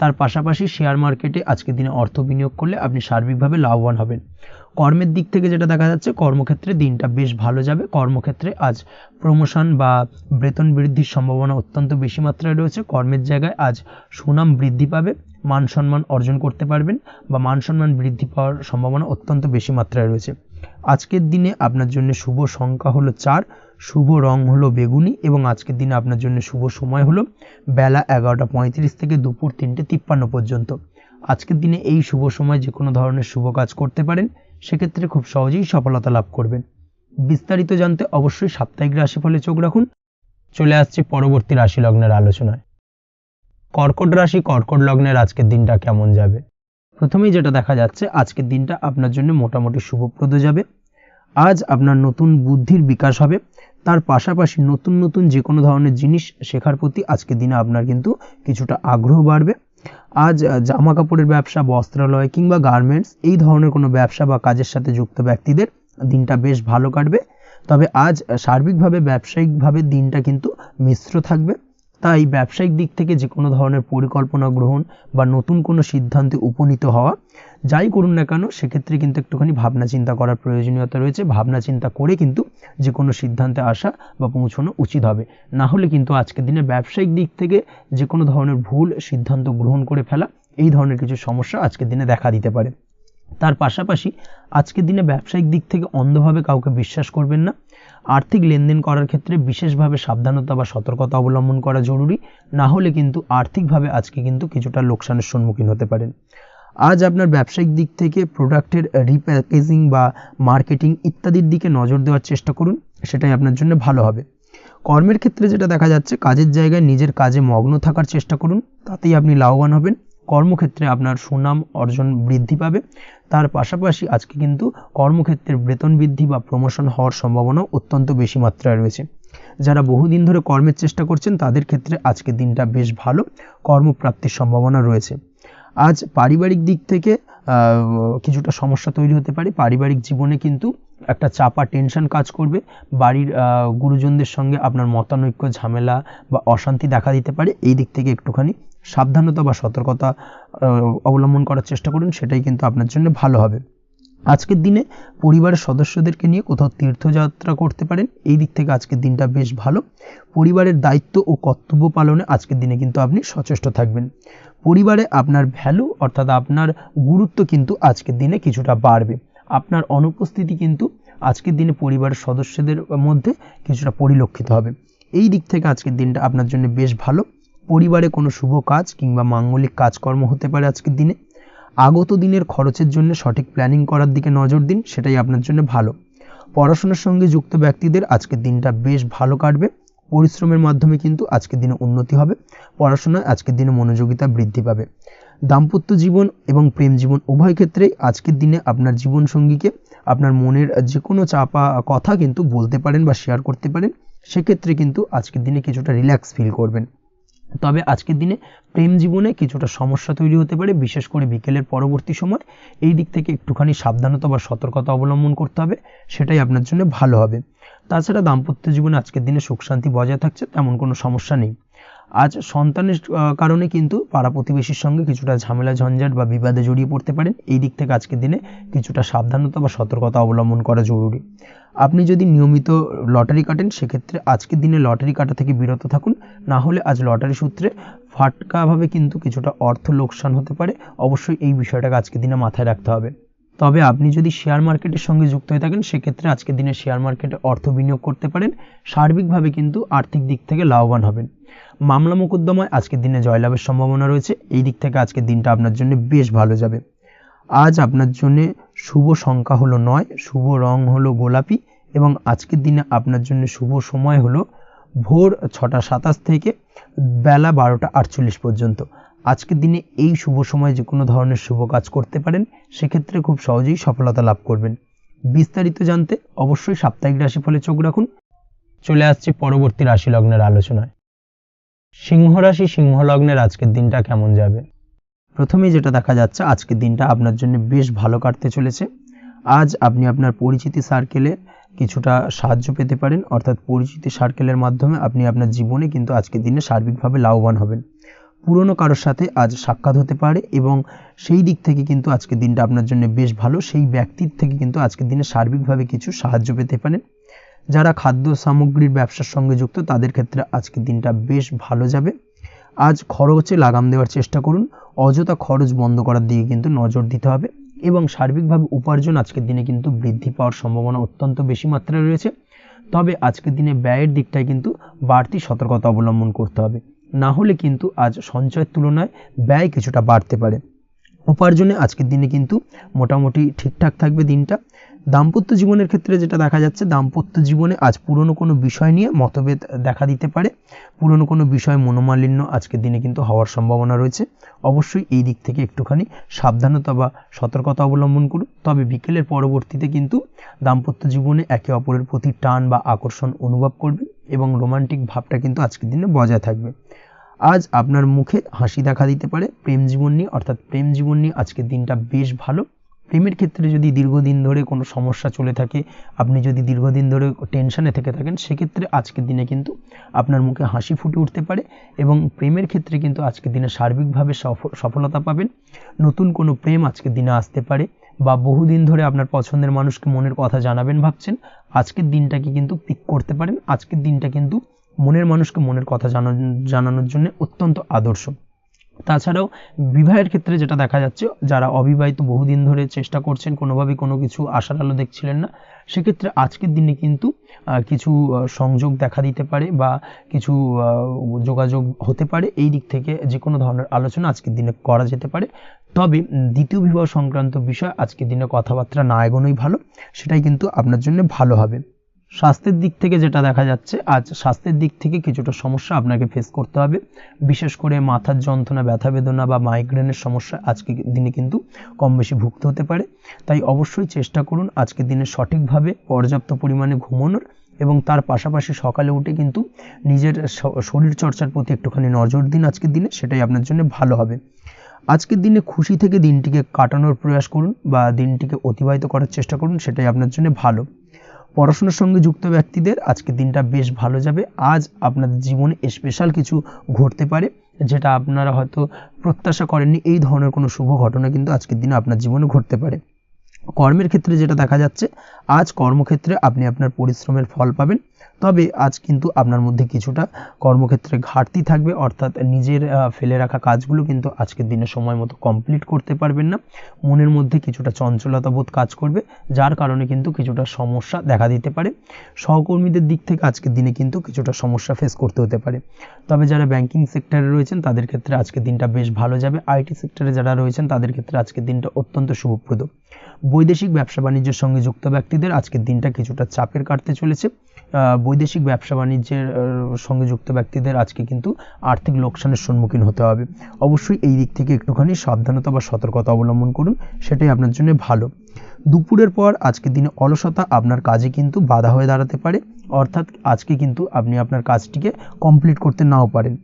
তার পাশাপাশি শেয়ার মার্কেটে আজকের দিনে অর্থ বিনিয়োগ করলে আপনি সার্বিকভাবে লাভবান হবেন। কর্মের দিক থেকে যেটা দেখা যাচ্ছে, কর্মক্ষেত্রে দিনটা বেশ ভালো যাবে। কর্মক্ষেত্রে আজ প্রমোশন বা বেতন বৃদ্ধির সম্ভাবনা অত্যন্ত বেশি মাত্রায় রয়েছে। কর্মের জায়গায় আজ সুনাম বৃদ্ধি পাবে, মান সম্মান অর্জন করতে পারবেন বা মান সম্মান বৃদ্ধি পাওয়ার সম্ভাবনা অত্যন্ত বেশি মাত্রায় রয়েছে। আজকের দিনে আপনার জন্য শুভ সংখ্যা হলো 4, শুভ রং হলো বেগুনি এবং আজকের দিনে আপনার জন্য শুভ সময় হলো বেলা 11:35 থেকে দুপুর 3:53 পর্যন্ত। আজকের দিনে এই শুভ সময় যে কোনো ধরনের শুভ কাজ করতে পারেন, সেক্ষেত্রে খুব সহজেই সফলতা লাভ করবেন। বিস্তারিত জানতে অবশ্যই সাপ্তাহিক রাশিফলে চোখ রাখুন। চলে আসছে পরবর্তী রাশি লগ্নের আলোচনায়। কর্কট রাশি, কর্কট লগ্নের আজকের দিনটা কেমন যাবে? প্রথমেই যেটা দেখা যাচ্ছে, আজকের দিনটা আপনার জন্য মোটামুটি শুভপ্রদ যাবে। আজ আপনার নতুন বুদ্ধির বিকাশ হবে। তার পাশাপাশি নতুন নতুন যে কোনো ধরনের জিনিস শেখার প্রতি আজকের দিনে আপনার কিন্তু কিছুটা আগ্রহ বাড়বে। আজ জামা কাপড়ের ব্যবসা, বস্ত্রালয় কিংবা গার্মেন্টস, এই ধরনের কোনো ব্যবসা বা কাজের সাথে যুক্ত ব্যক্তিদের দিনটা বেশ ভালো কাটবে। তবে আজ সার্বিকভাবে ব্যবসায়িকভাবে দিনটা কিন্তু মিশ্র থাকবে। তাই ব্যবসায়িক দিক থেকে যে কোনো ধরনের পরিকল্পনা গ্রহণ বা নতুন কোনো সিদ্ধান্তে উপনীত হওয়া, যাই করুন না কেন সেক্ষেত্রে কিন্তু একটুখানি ভাবনা চিন্তা করার প্রয়োজনীয়তা রয়েছে। ভাবনা চিন্তা করে কিন্তু যে কোনো সিদ্ধান্তে আসা বা পৌঁছানো উচিত হবে, না হলে কিন্তু আজকের দিনে ব্যবসায়িক দিক থেকে যে কোনো ধরনের ভুল সিদ্ধান্ত গ্রহণ করে ফেলা, এই ধরনের কিছু সমস্যা আজকের দিনে দেখা দিতে পারে। তার পাশাপাশি আজকের দিনে ব্যবসায়িক দিক থেকে অন্ধভাবে কাউকে বিশ্বাস করবেন না। আর্থিক লেনদেন করার ক্ষেত্রে বিশেষভাবে সাবধানতা বা সতর্কতা অবলম্বন করা জরুরি, না হলে কিন্তু আর্থিকভাবে আজকে কিন্তু কিছুটা লোকসানের সম্মুখীন হতে পারেন। আজ আপনার ব্যবসায়িক দিক থেকে প্রোডাক্টের রিপ্যাকেজিং বা মার্কেটিং ইত্যাদির দিকে নজর দেওয়ার চেষ্টা করুন, সেটাই আপনার জন্য ভালো হবে। কর্মের ক্ষেত্রে যেটা দেখা যাচ্ছে, কাজের জায়গায় নিজের কাজে মগ্ন থাকার চেষ্টা করুন, তাতেই আপনি লাভবান হবেন। কর্মক্ষেত্রে আপনার সুনাম অর্জন বৃদ্ধি পাবে। তার পাশাপাশি আজকে কিন্তু কর্মক্ষেত্রে বেতন বৃদ্ধি বা প্রমোশন হওয়ার সম্ভাবনা অত্যন্ত বেশি মাত্রায় রয়েছে। যারা বহুদিন ধরে কর্মের চেষ্টা করছেন তাদের ক্ষেত্রে আজকের দিনটা বেশ ভালো, কর্মপ্রাপ্তির সম্ভাবনা রয়েছে। আজ পারিবারিক দিক থেকে কিছুটা সমস্যা তৈরি হতে পারে। পারিবারিক জীবনে কিন্তু একটা চাপা টেনশন কাজ করবে। বাড়ির গুরুজনদের সঙ্গে আপনার মতানৈক্য, ঝামেলা বা অশান্তি দেখা দিতে পারে। এই দিক থেকে একটুখানি সাবধানতা বা সতর্কতা অবলম্বন করার চেষ্টা করুন, সেটাই কিন্তু আপনার জন্য ভালো হবে। আজকের দিনে পরিবারের সদস্যদেরকে নিয়ে কোথাও তীর্থযাত্রা করতে পারেন, এই দিক থেকে আজকের দিনটা বেশ ভালো। পরিবারের দায়িত্ব ও কর্তব্য পালনে আজকের দিনে কিন্তু আপনি সচেষ্ট থাকবেন। পরিবারে আপনার ভ্যালু অর্থাৎ আপনার গুরুত্ব কিন্তু আজকের দিনে কিছুটা বাড়বে। আপনার অনুপস্থিতি কিন্তু আজকের দিনে পরিবারের সদস্যদের মধ্যে কিছুটা পরিলক্ষিত হবে। এই দিক থেকে আজকের দিনটা আপনার জন্য বেশ ভালো। পরিবারে কোনো শুভ কাজ কিংবা মাঙ্গলিক কাজকর্ম হতে পারে আজকের দিনে। আগত দিনের খরচের জন্য সঠিক প্ল্যানিং করার দিকে নজর দিন, সেটাই আপনার জন্য ভালো। পড়াশোনার সঙ্গে যুক্ত ব্যক্তিদের আজকের দিনটা বেশ ভালো কাটবে। পরিশ্রমের মাধ্যমে কিন্তু আজকের দিনে উন্নতি হবে। পড়াশোনায় আজকের দিনে মনোযোগিতা বৃদ্ধি পাবে। দাম্পত্য জীবন এবং প্রেম জীবন উভয় ক্ষেত্রেই আজকের দিনে আপনার জীবনসঙ্গীকে আপনার মনের যে কোনো চাপা কথা কিন্তু বলতে পারেন বা শেয়ার করতে পারেন। সেক্ষেত্রে কিন্তু আজকের দিনে কিছুটা রিল্যাক্স ফিল করবেন। তবে আজকের দিনে প্রেম জীবনে কিছুটা সমস্যা তৈরি হতে পারে, বিশেষ করে বিকেলের পরবর্তী সময়। এই দিক থেকে একটুখানি সাবধানতা বা সতর্কতা অবলম্বন করতে হবে, সেটাই আপনার জন্য ভালো হবে। তাছাড়া দাম্পত্য জীবনে আজকের দিনে সুখ শান্তি বজায় থাকছে, তেমন কোনো সমস্যা নেই। আজ সন্তানের কারণে কিন্তু পাড়া প্রতিবেশীর সঙ্গে কিছুটা ঝামেলা ঝঞ্ঝাট বা বিবাদে জড়িয়ে পড়তে পারেন। এই দিক থেকে আজকের দিনে কিছুটা সাবধানতা বা সতর্কতা অবলম্বন করা জরুরি। আপনি যদি নিয়মিত লটারি কাটেন সেক্ষেত্রে আজকের দিনে লটারি কাটা থেকে বিরত থাকুন, না হলে আজ লটারি সূত্রে ফাটকাভাবে কিন্তু কিছুটা অর্থ লোকসান হতে পারে। অবশ্যই এই বিষয়টাকে আজকের দিনে মাথায় রাখতে হবে। তবে আপনি যদি শেয়ার মার্কেটের সঙ্গে যুক্ত হয়ে থাকেন সেক্ষেত্রে আজকের দিনে শেয়ার মার্কেটে অর্থ বিনিয়োগ করতে পারেন। সার্বিকভাবে কিন্তু আর্থিক দিক থেকে লাভবান হবেন। মামলা মোকদ্দমায় আজকের দিনে জয়লাভের সম্ভাবনা রয়েছে। এই দিক থেকে আজকের দিনটা আপনার জন্য বেশ ভালো যাবে। আজ আপনার জন্য শুভ সংখ্যা হলো 9, শুভ রং হলো গোলাপি এবং আজকের দিনে আপনার জন্য শুভ সময় হলো ভোর 6টা 27 থেকে বেলা 12টা 48 পর্যন্ত। আজকের দিনে এই শুভ সময় যে কোনো ধরনের শুভ কাজ করতে পারেন, সেক্ষেত্রে খুব সহজেই সফলতা লাভ করবেন। বিস্তারিত জানতে অবশ্যই সাপ্তাহিক রাশিফলে চোখ রাখুন। চলে আসছে পরবর্তী রাশি লগ্নের আলোচনায়। সিংহ রাশি, সিংহ লগ্নের আজকের দিনটা কেমন যাবে? প্রথমেই যেটা দেখা যাচ্ছে, আজকের দিনটা আপনার জন্য বেশ ভালো কাটতে চলেছে। আজ আপনি আপনার পরিচিতি সার্কেলে কিছুটা সাহায্য পেতে পারেন, অর্থাৎ পরিচিতি সার্কেলের মাধ্যমে আপনি আপনার জীবনে কিন্তু আজকের দিনে সার্বিকভাবে লাভবান হবেন। পুরনো কারোর সাথে আজ সাক্ষাৎ হতে পারে এবং সেই দিক থেকে কিন্তু আজকের দিনটা আপনার জন্য বেশ ভালো। সেই ব্যক্তির থেকে কিন্তু আজকের দিনে সার্বিকভাবে কিছু সাহায্য পেতে পারেন। যারা খাদ্য সামগ্রীর ব্যবসার সঙ্গে যুক্ত তাদের ক্ষেত্রে আজকের দিনটা বেশ ভালো যাবে। আজ খরচে লাগাম দেওয়ার চেষ্টা করুন, অযথা খরচ বন্ধ করার দিকে কিন্তু নজর দিতে হবে এবং সার্বিকভাবে উপার্জন আজকের দিনে কিন্তু বৃদ্ধি পাওয়ার সম্ভাবনা অত্যন্ত বেশি মাত্রায় রয়েছে। তবে আজকের দিনে ব্যয়ের দিকটায় কিন্তু বাড়তি সতর্কতা অবলম্বন করতে হবে, না হলে কিন্তু আজ সঞ্চয়ের তুলনায় ব্যয় কিছুটা বাড়তে পারে। উপার্জনে আজকের দিনে কিন্তু মোটামুটি ঠিকঠাক থাকবে দিনটা। দাম্পত্য জীবনের ক্ষেত্রে যেটা দেখা যাচ্ছে, দাম্পত্য জীবনে আজ পুরনো কোনো বিষয় নিয়ে মতভেদ দেখা দিতে পারে। পুরনো কোনো বিষয় মনোমালিন্য আজকের দিনে কিন্তু হওয়ার সম্ভাবনা রয়েছে। অবশ্যই এই দিক থেকে একটুখানি সাবধানতা বা সতর্কতা অবলম্বন করুন। তবে বিকেলের পরবর্তীতে কিন্তু দাম্পত্য জীবনে একে অপরের প্রতি টান বা আকর্ষণ অনুভব করবে এবং রোমান্টিক ভাবটা কিন্তু আজকের দিনে বজায় থাকবে। আজ আপনার মুখে হাসি দেখা দিতে পারে। প্রেম জীবন নিয়ে অর্থাৎ প্রেম জীবন নিয়ে আজকের দিনটা বেশ ভালো। প্রেমের ক্ষেত্রে যদি দীর্ঘদিন ধরে কোনো সমস্যা চলে থাকে, আপনি যদি দীর্ঘদিন ধরে টেনশনে থেকে থাকেন, সেক্ষেত্রে আজকের দিনে কিন্তু আপনার মুখে হাসি ফুটে উঠতে পারে এবং প্রেমের ক্ষেত্রে কিন্তু আজকের দিনে সার্বিকভাবে সফলতা পাবেন। নতুন কোনো প্রেম আজকের দিনে আসতে পারে, বা বহুদিন ধরে আপনার পছন্দের মানুষকে মনের কথা জানাবেন ভাবছেন, আজকের দিনটাকে কিন্তু পিক করতে পারেন। আজকের দিনটা কিন্তু মনের মানুষকে মনের কথা জানানোর জন্য অত্যন্ত আদর্শ। তাছাড়াও বিবাহের ক্ষেত্রে যেটা দেখা যাচ্ছে, যারা অবিবাহিত বহুদিন ধরে চেষ্টা করছেন, কোনোভাবেই কোনো কিছু আশার আলো দেখছিলেন না, সেক্ষেত্রে আজকের দিনে কিন্তু কিছু সংযোগ দেখা দিতে পারে বা কিছু যোগাযোগ হতে পারে। এই দিক থেকে যে কোনো ধরনের আলোচনা আজকের দিনে করা যেতে পারে। তবে দ্বিতীয় বিবাহ সংক্রান্ত বিষয় আজকের দিনে কথাবার্তা না এগোনোই ভালো, সেটাই কিন্তু আপনার জন্য ভালো হবে। স্বাস্থ্যের দিক থেকে যেটা দেখা যাচ্ছে, আজ স্বাস্থ্যের দিক থেকে কিছুটা সমস্যা আপনাকে ফেস করতে হবে। বিশেষ করে মাথার যন্ত্রণা, ব্যথা বেদনা বা মাইগ্রেনের সমস্যা আজকের দিনে কিন্তু কম বেশি ভুগতে হতে পারে। তাই অবশ্যই চেষ্টা করুন আজকের দিনে সঠিকভাবে পর্যাপ্ত পরিমাণে ঘুমানোর, এবং তার পাশাপাশি সকালে উঠে কিন্তু নিজের শরীর চর্চার প্রতি একটুখানি নজর দিন আজকের দিনে, সেটাই আপনার জন্য ভালো হবে। আজকের দিনে খুশি থেকে দিনটিকে কাটানোর প্রয়াস করুন বা দিনটিকে অতিবাহিত করার চেষ্টা করুন, সেটাই আপনার জন্য ভালো। পড়াশোনার সঙ্গে যুক্ত ব্যক্তিদের আজকের দিনটা বেশ ভালো যাবে। আজ আপনাদের জীবনে স্পেশাল কিছু ঘটতে পারে, যেটা আপনারা হয়তো প্রত্যাশা করেননি। এই ধরনের কোনো শুভ ঘটনা কিন্তু আজকের দিনে আপনার জীবনে ঘটতে পারে। কর্মের ক্ষেত্রে যেটা দেখা যাচ্ছে, আজ কর্মক্ষেত্রে আপনি আপনার পরিশ্রমের ফল পাবেন। তবে আজ কিন্তু আপনার মধ্যে কিছুটা কর্মক্ষেত্রে ঘাটতি থাকবে, অর্থাৎ নিজের ফেলে রাখা কাজগুলো কিন্তু আজকের দিনে সময় মতো কমপ্লিট করতে পারবেন না। মনের মধ্যে কিছুটা চঞ্চলতা বোধ কাজ করবে, যার কারণে কিন্তু কিছুটা সমস্যা দেখা দিতে পারে। সহকর্মীদের দিক থেকে আজকের দিনে কিন্তু কিছুটা সমস্যা ফেস করতে হতে পারে। তবে যারা ব্যাংকিং সেক্টরে রয়েছেন তাদের ক্ষেত্রে আজকের দিনটা বেশ ভালো যাবে। আইটি সেক্টরে যারা রয়েছেন তাদের ক্ষেত্রে আজকের দিনটা অত্যন্ত শুভপ্রদ। বৈদেশিক ব্যবসা বাণিজ্যের সঙ্গে যুক্ত ব্যক্তিদের আজকের দিনটা কিছুটা চাপের কাটতে চলেছে। বৈদেশিক ব্যবসা বাণিজ্যের সঙ্গে যুক্ত ব্যক্তিদের আজকে কিন্তু আর্থিক লোকসানের সম্মুখীন হতে হবে। অবশ্যই এই দিক থেকে একটুখানি সাবধানতা বা সতর্কতা অবলম্বন করুন, সেটাই আপনার জন্য ভালো। দুপুরের পর আজকের দিনে অলসতা আপনার কাজে কিন্তু বাধা হয়ে দাঁড়াতে পারে, অর্থাৎ আজকে কিন্তু আপনি আপনার কাজটিকে কমপ্লিট করতে নাও পারেন।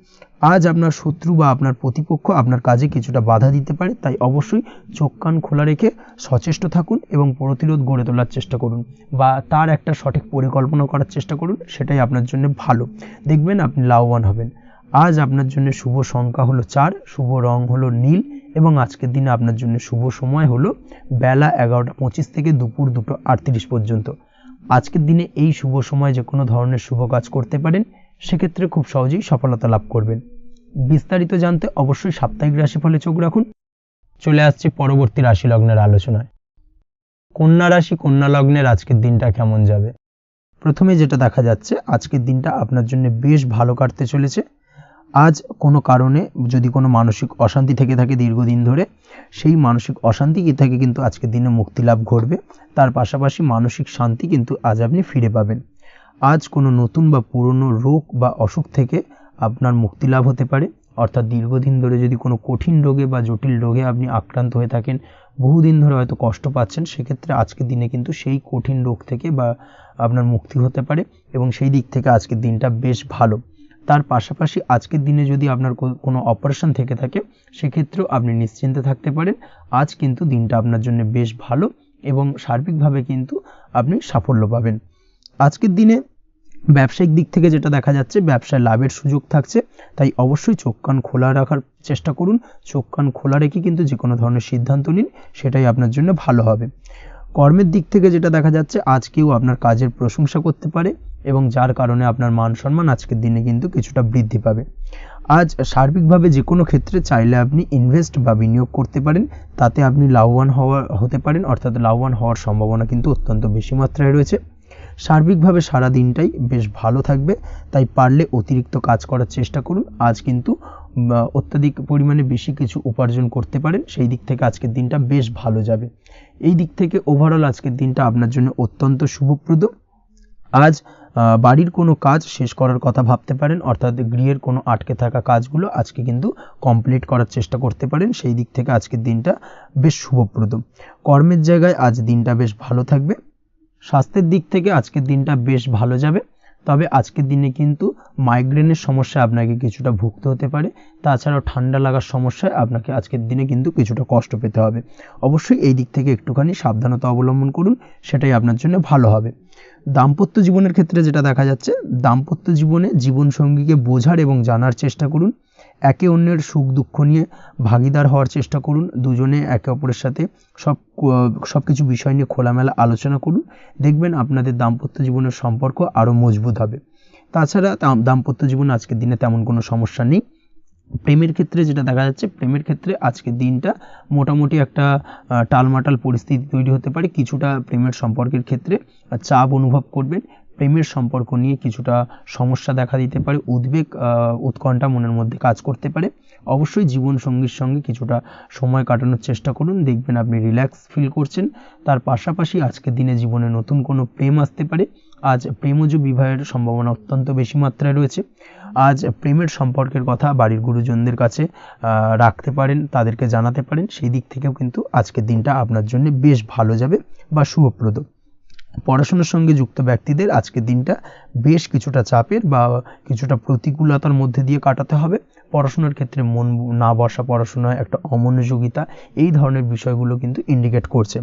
আজ আপনার শত্রু বা আপনার প্রতিপক্ষ আপনার কাজে কিছুটা বাধা দিতে পারে, তাই অবশ্যই চোখ কান খোলা রেখে সচেষ্ট থাকুন এবং প্রতিরোধ গড়ে তোলার চেষ্টা করুন বা তার একটা সঠিক পরিকল্পনা করার চেষ্টা করুন, সেটাই আপনার জন্য ভালো। দেখবেন আপনি লাভবান হবেন। আজ আপনার জন্য শুভ সংখ্যা হলো 4, শুভ রং হলো নীল, এবং আজকের দিনে আপনার জন্য শুভ সময় হলো বেলা 11:25 থেকে দুপুর 2:38 পর্যন্ত। আজকের দিনে এই শুভ সময় যে কোনো ধরনের শুভ কাজ করতে পারেন, সেক্ষেত্রে খুব সহজেই সফলতা লাভ করবেন। বিস্তারিত জানতে অবশ্যই সাপ্তাহিক রাশিফলে চোখ রাখুন। চলে আসছে পরবর্তী রাশি লগ্নের আলোচনায়। কন্যা রাশি, কন্যা লগ্নের আজকের দিনটা কেমন যাবে? প্রথমে যেটা দেখা যাচ্ছে, আজকের দিনটা আপনার জন্য বেশ ভালো কাটতে চলেছে। আজ কোনো কারণে যদি কোনো মানসিক অশান্তি থেকে থাকে দীর্ঘদিন ধরে, সেই মানসিক অশান্তি থেকে কিন্তু আজকের দিনে মুক্তি লাভ ঘটবে। তার পাশাপাশি মানসিক শান্তি কিন্তু আজ আপনি ফিরে পাবেন। আজ কোনো নতুন বা পুরনো রোগ বা অসুখ থেকে আপনার মুক্তি লাভ হতে পারে, অর্থাৎ দীর্ঘদিন ধরে যদি কোনো কঠিন রোগে বা জটিল রোগে আপনি আক্রান্ত হয়ে থাকেন, বহুদিন ধরে হয়তো কষ্ট পাচ্ছেন, সেক্ষেত্রে আজকের দিনে কিন্তু সেই কঠিন রোগ থেকে বা আপনার মুক্তি হতে পারে, এবং সেই দিক থেকে আজকের দিনটা বেশ ভালো। তার পাশাপাশি আজকের দিনে যদি আপনার কোনো অপারেশন থেকে থাকে, সেক্ষেত্রেও আপনি নিশ্চিন্তে থাকতে পারেন। আজ কিন্তু দিনটা আপনার জন্য বেশ ভালো এবং সার্বিকভাবে কিন্তু আপনি সাফল্য পাবেন। আজকের দিনে ব্যবসায়িক দিক থেকে যেটা দেখা যাচ্ছে, ব্যবসায় লাভের সুযোগ থাকছে, তাই অবশ্যই চোখ কান খোলা রাখার চেষ্টা করুন। চোখ কান খোলা রেখে কিন্তু যে কোনো ধরনের সিদ্ধান্ত নিন, সেটাই আপনার জন্য ভালো হবে। কর্মের দিক থেকে যেটা দেখা যাচ্ছে, আজ কেউ আপনার কাজের প্রশংসা করতে পারে এবং যার কারণে আপনার মান সম্মান আজকের দিনে কিন্তু কিছুটা বৃদ্ধি পাবে। আজ সার্বিকভাবে যে কোনো ক্ষেত্রে চাইলে আপনি ইনভেস্ট বা বিনিয়োগ করতে পারেন, তাতে আপনি লাভবান হতে পারেন, অর্থাৎ লাভবান হওয়ার সম্ভাবনা কিন্তু অত্যন্ত বেশি মাত্রায় রয়েছে। সার্বিকভাবে সারা দিনটাই বেশ ভালো থাকবে, তাই পারলে অতিরিক্ত কাজ করার চেষ্টা করুন। আজ কিন্তু অত্যাধিক পরিমাণে বেশি কিছু উপার্জন করতে পারেন, সেই দিক থেকে আজকের দিনটা বেশ ভালো যাবে। এই দিক থেকে ওভারঅল আজকের দিনটা আপনার জন্য অত্যন্ত শুভপ্রদ। আজ বাড়ির কোনো কাজ শেষ করার কথা ভাবতে পারেন, অর্থাৎ গৃহের কোনো আটকে থাকা কাজগুলো আজকে কিন্তু কমপ্লিট করার চেষ্টা করতে পারেন, সেই দিক থেকে আজকের দিনটা বেশ শুভপ্রদ। কর্মের জায়গায় আজ দিনটা বেশ ভালো থাকবে। স্বাস্থ্যের দিক থেকে আজকের দিনটা বেশ ভালো যাবে। তবে আজকের দিনে কিন্তু মাইগ্রেনের সমস্যা আপনাকে কিছুটা ভুগতে হতে পারে। তাছাড়াও ঠান্ডা লাগার সমস্যায় আপনাকে আজকের দিনে কিন্তু কিছুটা কষ্ট পেতে হবে। অবশ্যই এই দিক থেকে একটুখানি সাবধানতা অবলম্বন করুন, সেটাই আপনার জন্য ভালো হবে। দাম্পত্য জীবনের ক্ষেত্রে যেটা দেখা যাচ্ছে, দাম্পত্য জীবনে জীবনসঙ্গীকে বোঝার এবং জানার চেষ্টা করুন। একে অন্যের সুখ দুঃখ নিয়ে ভাগীদার হওয়ার চেষ্টা করুন। দুজনে একে অপরের সাথে সব কিছু বিষয় নিয়ে খোলামেলা আলোচনা করুন। দেখবেন আপনাদের দাম্পত্য জীবনের সম্পর্ক আরও মজবুত হবে। তাছাড়া দাম্পত্য জীবনে আজকের দিনে তেমন কোনো সমস্যা নেই। প্রেমের ক্ষেত্রে যেটা দেখা যাচ্ছে, প্রেমের ক্ষেত্রে আজকের দিনটা মোটামুটি একটা টালমাটাল পরিস্থিতি তৈরি হতে পারে। কিছুটা প্রেমের সম্পর্কের ক্ষেত্রে চাপ অনুভব করবেন। প্রেমের সম্পর্ক নিয়ে কিছুটা সমস্যা দেখা দিতে পারে। উদ্বেগ উৎকণ্ঠা মনের মধ্যে কাজ করতে পারে। অবশ্যই জীবনসঙ্গীর সঙ্গে কিছুটা সময় কাটানোর চেষ্টা করুন, দেখবেন আপনি রিল্যাক্স ফিল করছেন। তার পাশাপাশি আজকের দিনে জীবনে নতুন কোনো প্রেম আসতে পারে। আজ প্রেমজ বিবাহের সম্ভাবনা অত্যন্ত বেশি মাত্রায় রয়েছে। আজ প্রেমের সম্পর্কের কথা বাড়ির গুরুজনদের কাছে রাখতে পারেন, তাদেরকে জানাতে পারেন। সেই দিক থেকেও কিন্তু আজকের দিনটা আপনার জন্য বেশ ভালো যাবে বা শুভপ্রদ। পড়াশোনার সঙ্গে যুক্ত ব্যক্তিদের আজকের দিনটা বেশ কিছুটা চাপের বা কিছুটা প্রতিকূলতার মধ্যে দিয়ে কাটাতে হবে। পড়াশোনার ক্ষেত্রে মন না বসা, পড়াশোনায় একটা অমনোযোগিতা, এই ধরনের বিষয়গুলো কিন্তু ইন্ডিকেট করছে।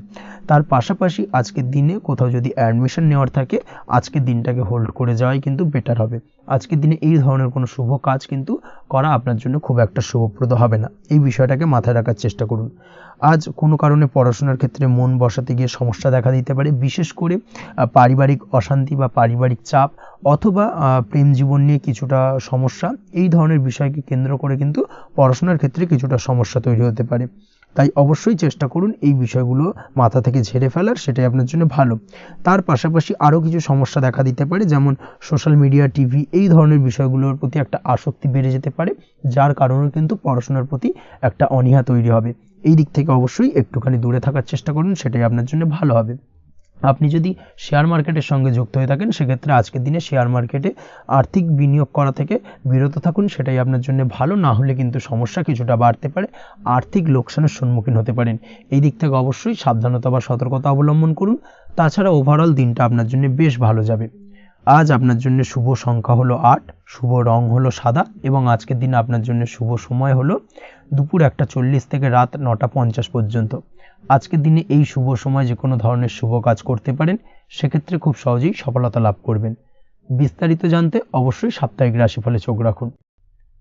তার পাশাপাশি আজকের দিনে কোথাও যদি অ্যাডমিশন নেওয়ার থাকে, আজকের দিনটাকে হোল্ড করে যাওয়াই কিন্তু বেটার হবে। আজকের দিনে এই ধরনের কোনো শুভ কাজ কিন্তু করা আপনার জন্য খুব একটা শুভপ্রদ হবে না। এই বিষয়টাকে মাথায় রাখার চেষ্টা করুন। আজ কোনো কারণে পড়াশোনার ক্ষেত্রে মন বসাতে গিয়ে সমস্যা দেখা দিতে পারে, বিশেষ করে পারিবারিক অশান্তি বা পারিবারিক চাপ অথবা প্রেম জীবন নিয়ে কিছুটা সমস্যা, এই ধরনের বিষয়কে কেন্দ্র করে কিন্তু পড়াশোনার ক্ষেত্রে কিছুটা সমস্যা তৈরি হতে পারে। তাই অবশ্যই চেষ্টা করুন এই বিষয়গুলো মাথা থেকে ঝেড়ে ফেলার, সেটাই আপনার জন্য ভালো। তার পাশাপাশি আরও কিছু সমস্যা দেখা দিতে পারে, যেমন সোশ্যাল মিডিয়া, টিভি, এই ধরনের বিষয়গুলোর প্রতি একটা আসক্তি বেড়ে যেতে পারে, যার কারণে কিন্তু পড়াশোনার প্রতি একটা অনীহা তৈরি হবে। এই দিক থেকে অবশ্যই একটুখানি দূরে থাকার চেষ্টা করুন, সেটাই আপনার জন্য ভালো হবে। আপনি যদি শেয়ার মার্কেটের সঙ্গে যুক্ত হয়ে থাকেন, সেক্ষেত্রে আজকের দিনে শেয়ার মার্কেটে আর্থিক বিনিয়োগ করা থেকে বিরত থাকুন, সেটাই আপনার জন্য ভালো। না হলে কিন্তু সমস্যা কিছুটা বাড়তে পারে, আর্থিক লোকসানের সম্মুখীন হতে পারেন। এই দিক থেকে অবশ্যই সাবধানতা বা সতর্কতা অবলম্বন করুন। তাছাড়া ওভারঅল দিনটা আপনার জন্য বেশ ভালো যাবে। আজ আপনার জন্য শুভ সংখ্যা হলো 8, শুভ রং হলো সাদা এবং আজকের দিনে আপনার জন্য শুভ সময় হলো দুপুর 1:40 থেকে রাত 9:50 পর্যন্ত। আজকের দিনে এই শুভ সময় যে কোনো ধরনের শুভ কাজ করতে পারেন, সেক্ষেত্রে খুব সহজেই সফলতা লাভ করবেন। বিস্তারিত জানতে অবশ্যই সাপ্তাহিক রাশিফলে চোখ রাখুন।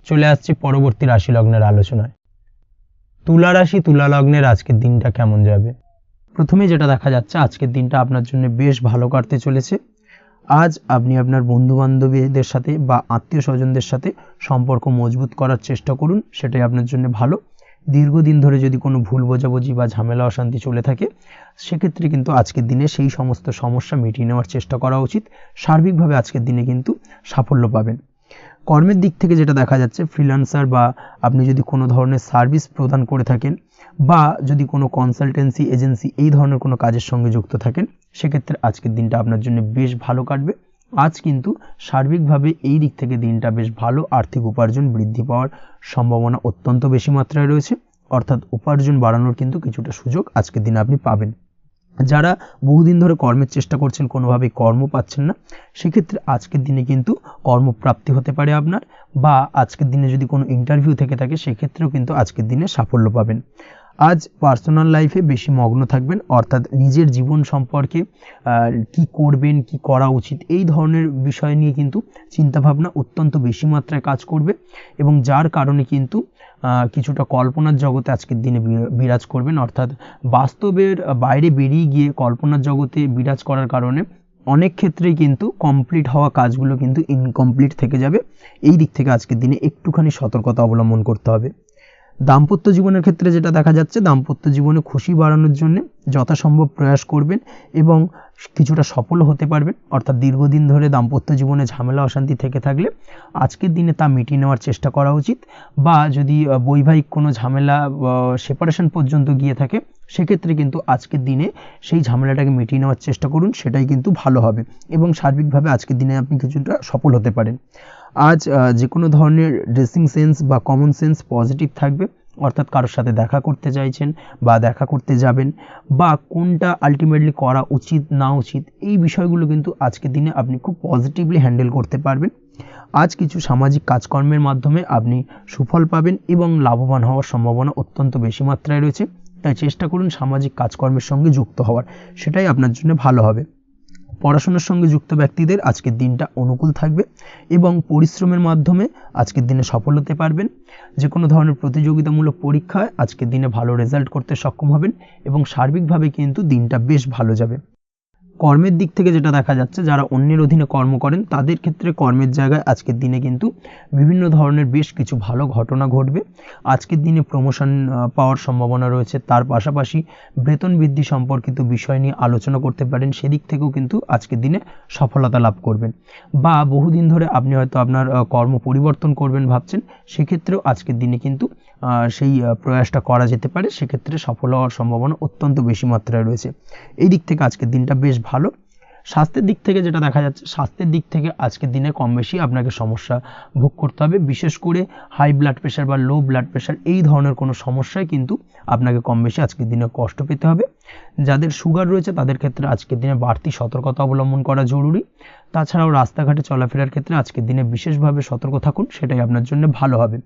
চলে আসছে পরবর্তী রাশি লগ্নের আলোচনায়। তুলা রাশি, তুলা লগ্নের আজকের দিনটা কেমন যাবে? প্রথমে যেটা দেখা যাচ্ছে, আজকের দিনটা আপনার জন্য বেশ ভালো কাটতে চলেছে। আজ আপনি আপনার বন্ধু বান্ধবীদের সাথে বা আত্মীয় স্বজনদের সাথে সম্পর্ক মজবুত করার চেষ্টা করুন, সেটাই আপনার জন্য ভালো। দীর্ঘদিন ধরে যদি কোনো ভুল বোঝাবুঝি বা ঝামেলা অশান্তি চলে থাকে, সেক্ষেত্রে কিন্তু আজকের দিনে সেই সমস্ত সমস্যা মিটিয়ে নেওয়ার চেষ্টা করা উচিত। সার্বিকভাবে আজকের দিনে কিন্তু সাফল্য পাবেন। কর্মের দিক থেকে যেটা দেখা যাচ্ছে, ফ্রিল্যান্সার বা আপনি যদি কোনো ধরনের সার্ভিস প্রদান করে থাকেন বা যদি কোনো কনসালটেন্সি এজেন্সি এই ধরনের কোনো কাজের সঙ্গে যুক্ত থাকেন, সেক্ষেত্রে আজকের দিনটা আপনার জন্য বেশ ভালো কাটবে। আজ কিন্তু সার্বিকভাবে এই দিক থেকে দিনটা বেশ ভালো। আর্থিক উপার্জন বৃদ্ধি পাওয়ার সম্ভাবনা অত্যন্ত বেশি মাত্রায় রয়েছে, অর্থাৎ উপার্জন বাড়ানোর কিন্তু কিছুটা সুযোগ আজকের দিনে আপনি পাবেন। যারা বহুদিন ধরে কর্মের চেষ্টা করছেন, কোনোভাবেই কর্ম পাচ্ছেন না, সেক্ষেত্রে আজকের দিনে কিন্তু কর্মপ্রাপ্তি হতে পারে আপনার, বা আজকের দিনে যদি কোনো ইন্টারভিউ থেকে থাকে, সেক্ষেত্রেও কিন্তু আজকের দিনে সাফল্য পাবেন। আজ পার্সোনাল লাইফে বেশি মগ্ন থাকবেন, অর্থাৎ নিজের জীবন সম্পর্কে কি করবেন, কি করা উচিত, এই ধরনের বিষয় নিয়ে কিন্তু চিন্তাভাবনা অত্যন্ত বেশি মাত্রায় কাজ করবে এবং যার কারণে কিন্তু কিছুটা কল্পনার জগতে আজকের দিনে বিরাজ করবেন, অর্থাৎ বাস্তবের বাইরে বেরিয়ে গিয়ে কল্পনার জগতে বিরাজ করার কারণে অনেক ক্ষেত্রেই কিন্তু কমপ্লিট হওয়া কাজগুলো কিন্তু ইনকমপ্লিট থেকে যাবে। এই দিক থেকে আজকের দিনে একটুখানি সতর্কতা অবলম্বন করতে হবে। দাম্পত্য জীবনের ক্ষেত্রে যেটা দেখা যাচ্ছে, দাম্পত্য জীবনে খুশি বাড়ানোর জন্য যথাসম্ভব প্রয়াস করবেন এবং কিছুটা সফল হতে পারবেন। অর্থাৎ দীর্ঘদিন ধরে দাম্পত্য জীবনে ঝামেলা অশান্তি থেকে থাকলে আজকের দিনে তা মিটিয়ে নেওয়ার চেষ্টা করা উচিত, বা যদি বৈবাহিক কোনো ঝামেলা সেপারেশন পর্যন্ত গিয়ে থাকে, সেক্ষেত্রে কিন্তু আজকের দিনে সেই ঝামেলাটাকে মিটিয়ে নেওয়ার চেষ্টা করুন, সেটাই কিন্তু ভালো হবে এবং সার্বিকভাবে আজকের দিনে আপনি কিছুটা সফল হতে পারেন। আজ যে কোনো ধরনের ড্রেসিং সেন্স বা কমন সেন্স পজিটিভ থাকবে, অর্থাৎ কারোর সাথে দেখা করতে চাইছেন বা দেখা করতে যাবেন, বা কোনটা আলটিমেটলি করা উচিত না উচিত, এই বিষয়গুলো কিন্তু আজকের দিনে আপনি খুব পজিটিভলি হ্যান্ডেল করতে পারবেন। আজ কিছু সামাজিক কাজকর্মের মাধ্যমে আপনি সুফল পাবেন এবং লাভবান হওয়ার সম্ভাবনা অত্যন্ত বেশি মাত্রায় রয়েছে। তাই চেষ্টা করুন সামাজিক কাজকর্মের সঙ্গে যুক্ত হওয়ার, সেটাই আপনার জন্য ভালো হবে। পড়াশোনার সঙ্গে যুক্ত ব্যক্তিদের আজকের দিনটা অনুকূল থাকবে এবং পরিশ্রমের মাধ্যমে আজকের দিনে সফল হতে পারবেন। যে কোনো ধরনের প্রতিযোগিতামূলক পরীক্ষায় আজকের দিনে ভালো রেজাল্ট করতে সক্ষম হবেন এবং সার্বিকভাবে কিন্তু দিনটা বেশ ভালো যাবে। কর্মের দিক থেকে যেটা দেখা যাচ্ছে, যারা অন্যের অধীনে কর্ম করেন তাদের ক্ষেত্রে কর্মের জায়গায় আজকের দিনে কিন্তু বিভিন্ন ধরনের বেশ কিছু ভালো ঘটনা ঘটবে। আজকের দিনে প্রমোশন পাওয়ার সম্ভাবনা রয়েছে। তার পাশাপাশি বেতন বৃদ্ধি সম্পর্কিত বিষয় নিয়ে আলোচনা করতে পারেন, সেদিক থেকেও কিন্তু আজকের দিনে সফলতা লাভ করবেন। বা বহুদিন ধরে আপনি হয়তো আপনার কর্ম পরিবর্তন করবেন ভাবছেন, সেক্ষেত্রেও আজকের দিনে কিন্তু সেই প্রয়াসটা করা যেতে পারে, সেক্ষেত্রে সফল হওয়ার সম্ভাবনা অত্যন্ত বেশি মাত্রায় রয়েছে। এই দিক থেকে আজকের দিনটা বেশ ভালো। স্বাস্থ্যের দিক থেকে যেটা দেখা যাচ্ছে, স্বাস্থ্যের দিক থেকে আজকের দিনে কম বেশি আপনাকে সমস্যা ভোগ করতে হবে। বিশেষ করে হাই ব্লাড প্রেশার বা লো ব্লাড প্রেশার এই ধরনের কোনো সমস্যায় কিন্তু আপনাকে কম বেশি আজকের দিনে কষ্ট পেতে হবে। যাদের সুগার রয়েছে তাদের ক্ষেত্রে আজকের দিনে বাড়তি সতর্কতা অবলম্বন করা জরুরি। তাছাড়াও রাস্তাঘাটে চলাফেরার ক্ষেত্রে আজকের দিনে বিশেষভাবে সতর্ক থাকুন, সেটাই আপনার জন্য ভালো হবে।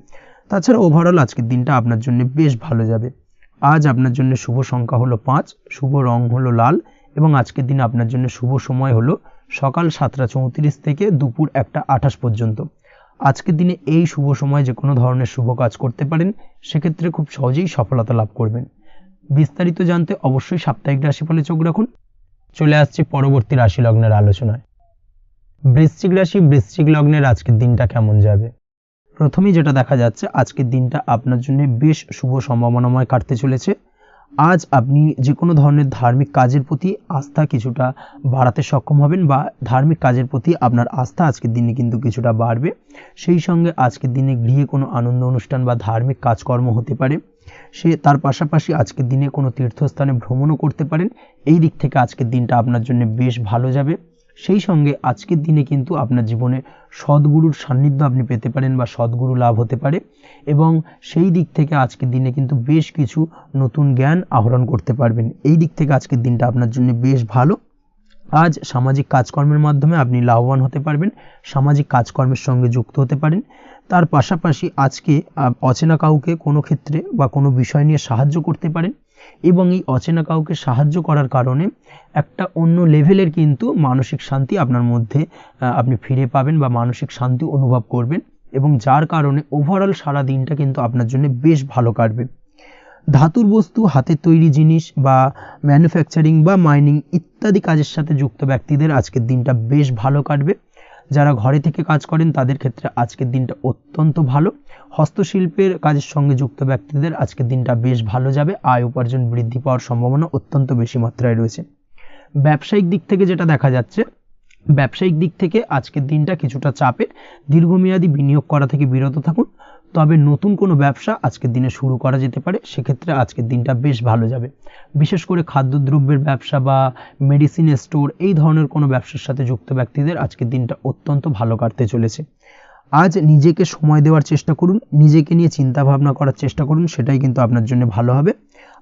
তাছাড়া ওভারঅল আজকের দিনটা আপনার জন্য বেশ ভালো যাবে। আজ আপনার জন্য শুভ সংখ্যা হলো 5, শুভ রং হলো লাল এবং আজকের দিনে আপনার জন্য শুভ সময় হলো সকাল 7:34 থেকে দুপুর 1:28 পর্যন্ত। আজকের দিনে এই শুভ সময় যে কোনো ধরনের শুভ কাজ করতে পারেন, সেক্ষেত্রে খুব সহজেই সফলতা লাভ করবেন। বিস্তারিত জানতে অবশ্যই সাপ্তাহিক রাশিফলে চোখ রাখুন। চলে আসছে পরবর্তী রাশি লগ্নের আলোচনায়। বৃশ্চিক রাশি, বৃশ্চিক লগ্নের আজকের দিনটা কেমন যাবে? প্রথমেই যেটা দেখা যাচ্ছে, আজকের দিনটা আপনার জন্য বেশ শুভ সম্ভাবনাময় কাটতে চলেছে। আজ আপনি যে কোনো ধরনের ধার্মিক কাজের প্রতি আস্থা কিছুটা বাড়াতে সক্ষম হবেন বা ধার্মিক কাজের প্রতি আপনার আস্থা আজকের দিনে কিন্তু কিছুটা বাড়বে। সেই সঙ্গে আজকের দিনে গৃহে কোনো আনন্দ অনুষ্ঠান বা ধার্মিক কাজকর্ম হতে পারে। তার পাশাপাশি আজকের দিনে কোনো তীর্থস্থানে ভ্রমণও করতে পারেন। এই দিক থেকে আজকের দিনটা আপনার জন্য বেশ ভালো যাবে। সেই সঙ্গে আজকের দিনে কিন্তু আপনার জীবনে সদ্গুরুর সান্নিধ্য আপনি পেতে পারেন বা সদ্গুরু লাভ হতে পারে এবং সেই দিক থেকে আজকের দিনে কিন্তু বেশ কিছু নতুন জ্ঞান আহরণ করতে পারবেন। এই দিক থেকে আজকের দিনটা আপনার জন্য বেশ ভালো। আজ সামাজিক কাজকর্মের মাধ্যমে আপনি লাভবান হতে পারবেন, সামাজিক কাজকর্মের সঙ্গে যুক্ত হতে পারেন। তার পাশাপাশি আজকে অচেনা কাউকে কোনো ক্ষেত্রে বা কোনো বিষয় নিয়ে সাহায্য করতে পারেন এবং এই অচেনা কাউকে সাহায্য করার কারণে একটা অন্য লেভেলের কিন্তু মানসিক শান্তি আপনার মধ্যে আপনি ফিরে পাবেন বা মানসিক শান্তি অনুভব করবেন এবং যার কারণে ওভারঅল সারা দিনটা কিন্তু আপনার জন্য বেশ ভালো কাটবে। ধাতুর বস্তু, হাতের তৈরি জিনিস বা ম্যানুফ্যাকচারিং বা মাইনিং ইত্যাদি কাজের সাথে যুক্ত ব্যক্তিদের আজকের দিনটা বেশ ভালো কাটবে। যারা ঘরে থেকে কাজ করেন তাদের ক্ষেত্রে আজকের দিনটা অত্যন্ত ভালো। হস্তশিল্পের কাজের সঙ্গে যুক্ত ব্যক্তিদের আজকের দিনটা বেশ ভালো যাবে। আয় উপার্জন বৃদ্ধি পাওয়ার সম্ভাবনা অত্যন্ত বেশি মাত্রায় রয়েছে। ব্যবসায়িক দিক থেকে যেটা দেখা যাচ্ছে, ব্যবসায়িক দিক থেকে আজকের দিনটা কিছুটা চাপের। দীর্ঘমেয়াদী বিনিয়োগ করা থেকে বিরত থাকুন, তবে নতুন কোনো ব্যবসা আজকের দিনে শুরু করা যেতে পারে, সেক্ষেত্রে আজকের দিনটা বেশ ভালো যাবে। বিশেষ করে খাদ্যদ্রব্যের ব্যবসা বা মেডিসিন স্টোর এই ধরনের কোনো ব্যবসার সাথে যুক্ত ব্যক্তিদের আজকের দিনটা অত্যন্ত ভালো কাটতে চলেছে। আজ নিজেকে সময় দেওয়ার চেষ্টা করুন, নিজেকে নিয়ে চিন্তা ভাবনা করার চেষ্টা করুন, সেটাই কিন্তু আপনার জন্য ভালো হবে।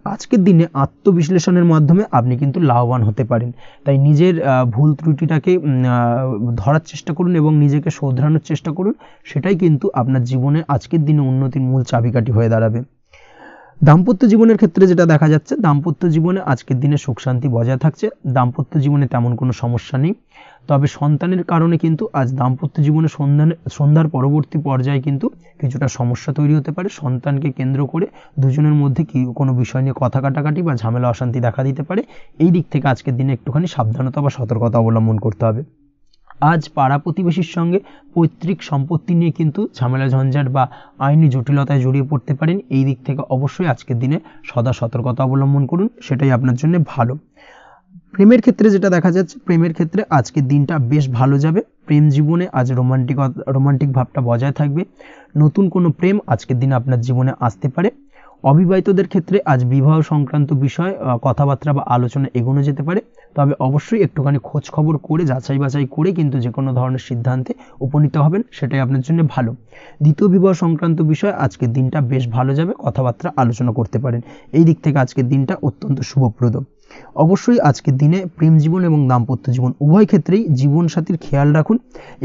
আজকের দিনে আত্মবিশ্লেষণের মাধ্যমে আপনি কিন্তু লাভবান হতে পারেন। তাই নিজের ভুল ত্রুটিটাকে ধরার চেষ্টা করুন এবং নিজেকে শোধরানোর চেষ্টা করুন, সেটাই কিন্তু আপনার জীবনে আজকের দিনে উন্নতির মূল চাবিকাঠি হয়ে দাঁড়াবে। দাম্পত্য জীবনের ক্ষেত্রে যেটা দেখা যাচ্ছে, দাম্পত্য জীবনে আজকের দিনে সুখ শান্তি বজায় থাকছে। দাম্পত্য জীবনে তেমন কোনো সমস্যা নেই, তবে সন্তানের কারণে কিন্তু আজ দাম্পত্য জীবনে সন্ধ্যার পরবর্তী পর্যায়ে কিন্তু কিছুটা সমস্যা তৈরি হতে পারে। সন্তানকে কেন্দ্র করে দুজনের মধ্যে কি কোনো বিষয় নিয়ে কথা কাটাকাটি বা ঝামেলা অশান্তি দেখা দিতে পারে। এই দিক থেকে আজকের দিনে একটুখানি সাবধানতা বা সতর্কতা অবলম্বন করতে হবে। আজ পাড়া প্রতিবেশীর সঙ্গে পৈতৃক সম্পত্তি নিয়ে কিন্তু ঝামেলা ঝঞ্ঝাট বা আইনি জটিলতায় জড়িয়ে পড়তে পারেন। এই দিক থেকে অবশ্যই আজকের দিনে সদা সতর্কতা অবলম্বন করুন, সেটাই আপনার জন্য ভালো। প্রেমের ক্ষেত্রে যেটা দেখা যাচ্ছে, প্রেমের ক্ষেত্রে আজকের দিনটা বেশ ভালো যাবে। প্রেম জীবনে আজ রোমান্টিক ভাবটা বজায় থাকবে। নতুন কোনো প্রেম আজকের দিনে আপনার জীবনে আসতে পারে। অবিবাহিতদের ক্ষেত্রে আজ বিবাহ সংক্রান্ত বিষয় কথাবার্তা বা আলোচনা এগোনো যেতে পারে, তবে অবশ্যই একটুখানি খোঁজ খবর করে যাচাই বাছাই করে কিন্তু যে কোনো ধরনের সিদ্ধান্তে উপনীত হবেন, সেটাই আপনার জন্য ভালো। দ্বিতীয় বিবাহ সংক্রান্ত বিষয় আজকের দিনটা বেশ ভালো যাবে, কথাবার্তা আলোচনা করতে পারেন। এই দিক থেকে আজকের দিনটা অত্যন্ত শুভপ্রদ। অবশ্যই আজকের দিনে প্রেম জীবন এবং দাম্পত্য জীবন উভয় ক্ষেত্রেই জীবনসাথীর খেয়াল রাখুন